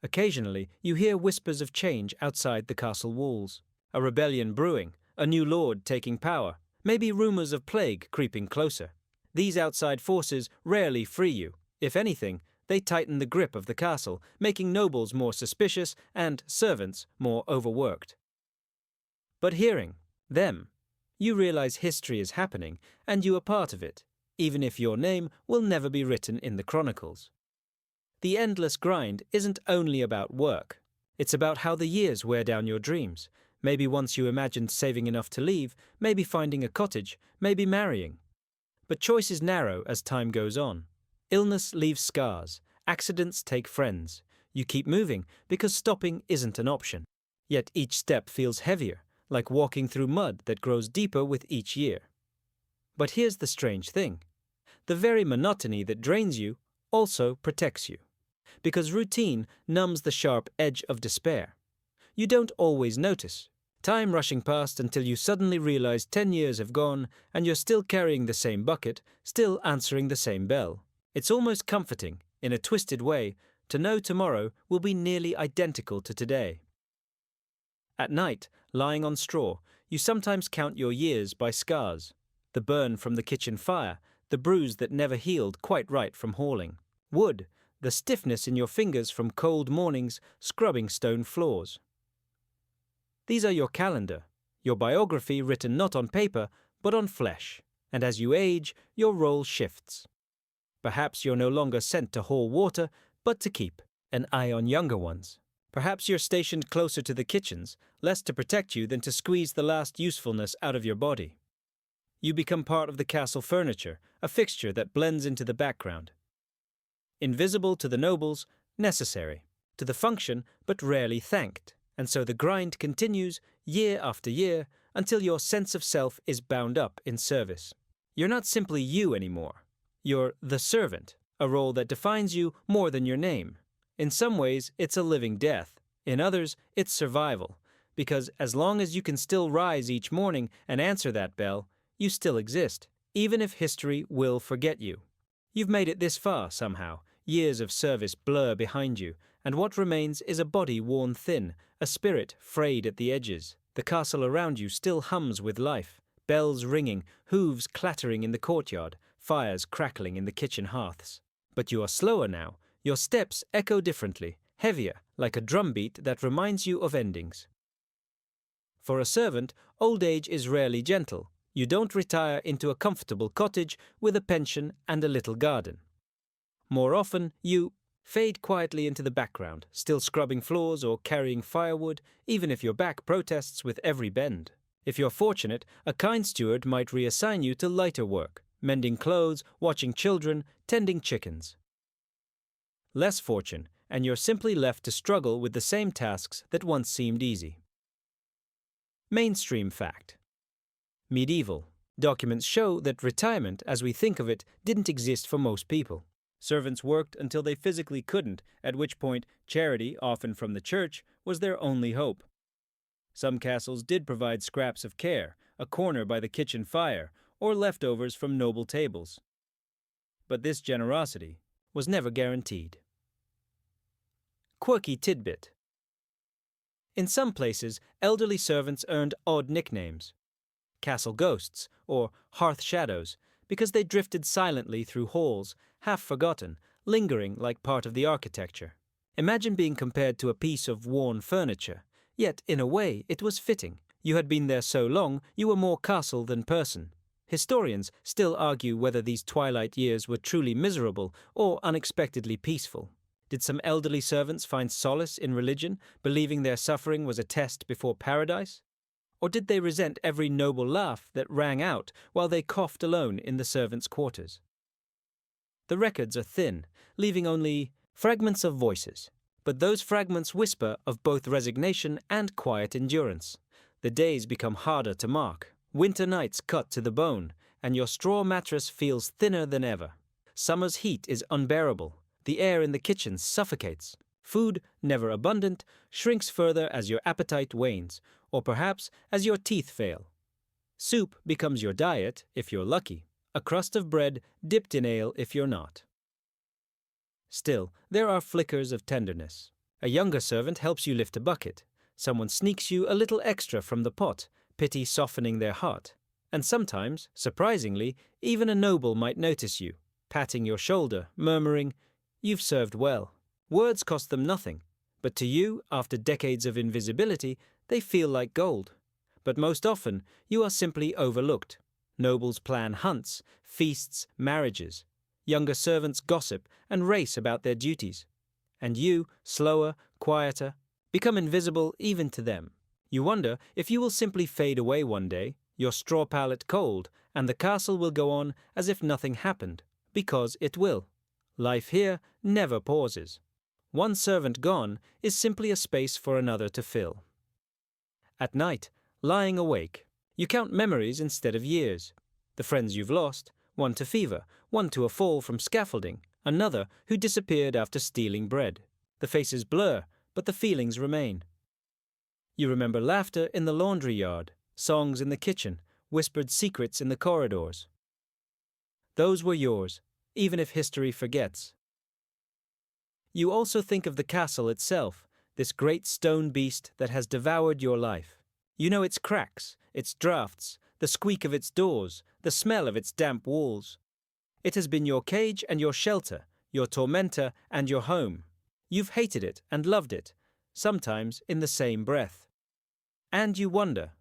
Occasionally, you hear whispers of change outside the castle walls. A rebellion brewing, a new lord taking power, maybe rumors of plague creeping closer. These outside forces rarely free you. If anything, they tighten the grip of the castle, making nobles more suspicious and servants more overworked. But hearing them, you realize history is happening and you are part of it, even if your name will never be written in the chronicles. The endless grind isn't only about work. It's about how the years wear down your dreams. Maybe once you imagined saving enough to leave, maybe finding a cottage, maybe marrying. But choices narrow as time goes on. Illness leaves scars, accidents take friends. You keep moving because stopping isn't an option. Yet each step feels heavier, like walking through mud that grows deeper with each year. But here's the strange thing. The very monotony that drains you also protects you. Because routine numbs the sharp edge of despair. You don't always notice. Time rushing past until you suddenly realize 10 years have gone and you're still carrying the same bucket, still answering the same bell. It's almost comforting, in a twisted way, to know tomorrow will be nearly identical to today. At night, lying on straw, you sometimes count your years by scars. The burn from the kitchen fire, the bruise that never healed quite right from hauling. Wood, the stiffness in your fingers from cold mornings scrubbing stone floors. These are your calendar, your biography written not on paper but on flesh, and as you age, your role shifts. Perhaps you're no longer sent to haul water, but to keep an eye on younger ones. Perhaps you're stationed closer to the kitchens, less to protect you than to squeeze the last usefulness out of your body. You become part of the castle furniture, a fixture that blends into the background. Invisible to the nobles, necessary to the function, but rarely thanked. And so the grind continues year after year until your sense of self is bound up in service. You're not simply you anymore. You're the servant, a role that defines you more than your name. In some ways, it's a living death. In others, it's survival. Because as long as you can still rise each morning and answer that bell, you still exist, even if history will forget you. You've made it this far somehow. Years of service blur behind you, and what remains is a body worn thin, a spirit frayed at the edges. The castle around you still hums with life, bells ringing, hooves clattering in the courtyard, fires crackling in the kitchen hearths. But you are slower now. Your steps echo differently, heavier, like a drumbeat that reminds you of endings. For a servant, old age is rarely gentle. You don't retire into a comfortable cottage with a pension and a little garden. More often, you Fade quietly into the background, still scrubbing floors or carrying firewood, even if your back protests with every bend. If you're fortunate, a kind steward might reassign you to lighter work, mending clothes, watching children, tending chickens. Less fortune, and you're simply left to struggle with the same tasks that once seemed easy. Mainstream fact. Medieval. Documents show that retirement, as we think of it, didn't exist for most people. Servants worked until they physically couldn't, at which point charity, often from the church, was their only hope. Some castles did provide scraps of care, a corner by the kitchen fire, or leftovers from noble tables. But this generosity was never guaranteed. Quirky tidbit. In some places, elderly servants earned odd nicknames. Castle ghosts, or hearth shadows, because they drifted silently through halls, half forgotten, lingering like part of the architecture. Imagine being compared to a piece of worn furniture, yet in a way it was fitting. You had been there so long, you were more castle than person. Historians still argue whether these twilight years were truly miserable or unexpectedly peaceful. Did some elderly servants find solace in religion, believing their suffering was a test before paradise? Or did they resent every noble laugh that rang out while they coughed alone in the servants' quarters? The records are thin, leaving only fragments of voices, but those fragments whisper of both resignation and quiet endurance. The days become harder to mark, winter nights cut to the bone, and your straw mattress feels thinner than ever. Summer's heat is unbearable, the air in the kitchen suffocates. Food, never abundant, shrinks further as your appetite wanes, or perhaps as your teeth fail. Soup becomes your diet if you're lucky, a crust of bread dipped in ale if you're not. Still, there are flickers of tenderness. A younger servant helps you lift a bucket. Someone sneaks you a little extra from the pot, pity softening their heart. And sometimes, surprisingly, even a noble might notice you, patting your shoulder, murmuring, "You've served well." Words cost them nothing, but to you, after decades of invisibility, they feel like gold. But most often, you are simply overlooked. Nobles plan hunts, feasts, marriages. Younger servants gossip and race about their duties. And you, slower, quieter, become invisible even to them. You wonder if you will simply fade away one day, your straw pallet cold, and the castle will go on as if nothing happened, because it will. Life here never pauses. One servant gone is simply a space for another to fill. At night, lying awake, you count memories instead of years. The friends you've lost, one to fever, one to a fall from scaffolding, another who disappeared after stealing bread. The faces blur, but the feelings remain. You remember laughter in the laundry yard, songs in the kitchen, whispered secrets in the corridors. Those were yours, even if history forgets. You also think of the castle itself, this great stone beast that has devoured your life. You know its cracks, its drafts, the squeak of its doors, the smell of its damp walls. It has been your cage and your shelter, your tormentor and your home. You've hated it and loved it, sometimes in the same breath. And you wonder,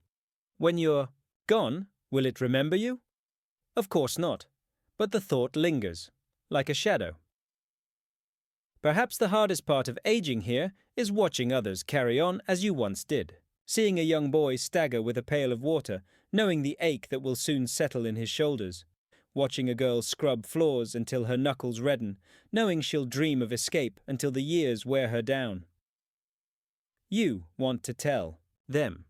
when you're gone, will it remember you? Of course not, but the thought lingers, like a shadow. Perhaps the hardest part of aging here is watching others carry on as you once did. Seeing a young boy stagger with a pail of water, knowing the ache that will soon settle in his shoulders. Watching a girl scrub floors until her knuckles redden, knowing she'll dream of escape until the years wear her down. You want to tell them.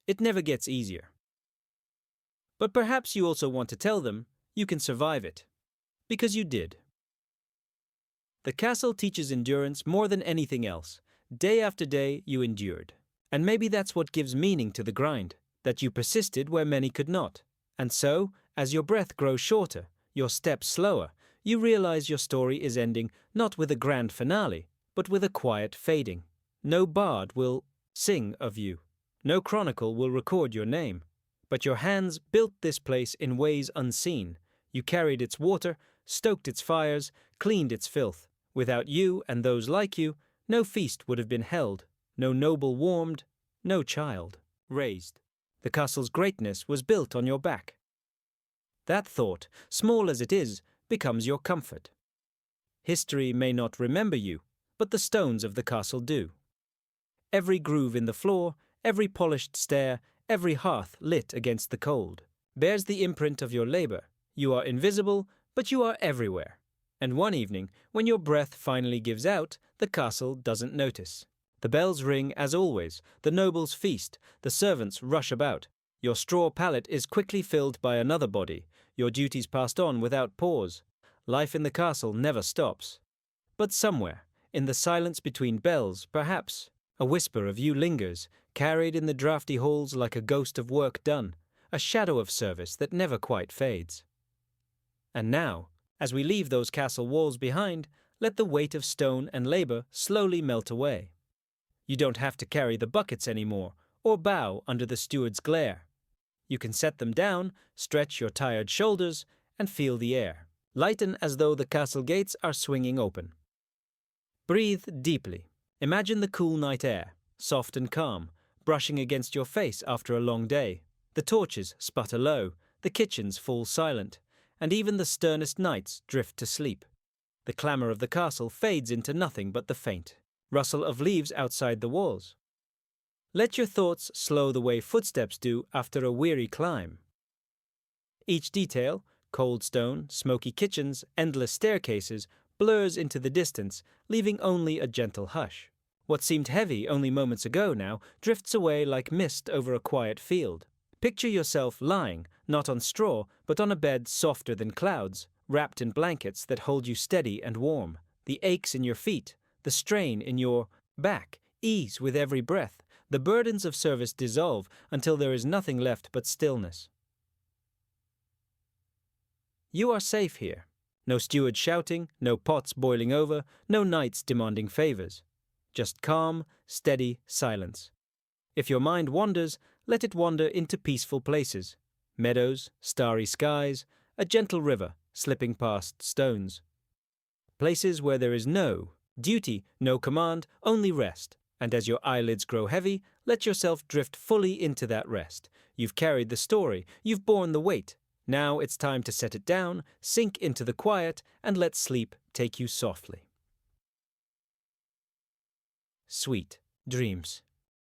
It never gets easier. But perhaps you also want to tell them you can survive it. Because you did. The castle teaches endurance more than anything else. Day after day, you endured. And maybe that's what gives meaning to the grind, that you persisted where many could not. And so, as your breath grows shorter, your steps slower, you realize your story is ending not with a grand finale, but with a quiet fading. No bard will sing of you. No chronicle will record your name. But your hands built this place in ways unseen. You carried its water, stoked its fires, cleaned its filth. Without you and those like you, no feast would have been held, no noble warmed, no child raised. The castle's greatness was built on your back. That thought, small as it is, becomes your comfort. History may not remember you, but the stones of the castle do. Every groove in the floor, every polished stair, every hearth lit against the cold, bears the imprint of your labor. You are invisible, but you are everywhere. And one evening, when your breath finally gives out, the castle doesn't notice. The bells ring as always, the nobles feast, the servants rush about. Your straw pallet is quickly filled by another body, your duties passed on without pause. Life in the castle never stops. But somewhere, in the silence between bells, perhaps, a whisper of you lingers, carried in the draughty halls like a ghost of work done, a shadow of service that never quite fades. And now, as we leave those castle walls behind, let the weight of stone and labor slowly melt away. You don't have to carry the buckets anymore, or bow under the steward's glare. You can set them down, stretch your tired shoulders, and feel the air. Lighten as though the castle gates are swinging open. Breathe deeply. Imagine the cool night air, soft and calm, brushing against your face after a long day. The torches sputter low, the kitchens fall silent, and even the sternest nights drift to sleep. The clamor of the castle fades into nothing but the faint rustle of leaves outside the walls. Let your thoughts slow the way footsteps do after a weary climb. Each detail, cold stone, smoky kitchens, endless staircases, blurs into the distance, leaving only a gentle hush. What seemed heavy only moments ago now drifts away like mist over a quiet field. Picture yourself lying, not on straw, but on a bed softer than clouds, wrapped in blankets that hold you steady and warm. The aches in your feet, the strain in your back, ease with every breath. The burdens of service dissolve until there is nothing left but stillness. You are safe here. No steward shouting, no pots boiling over, no knights demanding favors. Just calm, steady silence. If your mind wanders, let it wander into peaceful places. Meadows, starry skies, a gentle river slipping past stones. Places where there is no duty, no command, only rest. And as your eyelids grow heavy, let yourself drift fully into that rest. You've carried the story, you've borne the weight. Now it's time to set it down, sink into the quiet, and let sleep take you softly. Sweet dreams.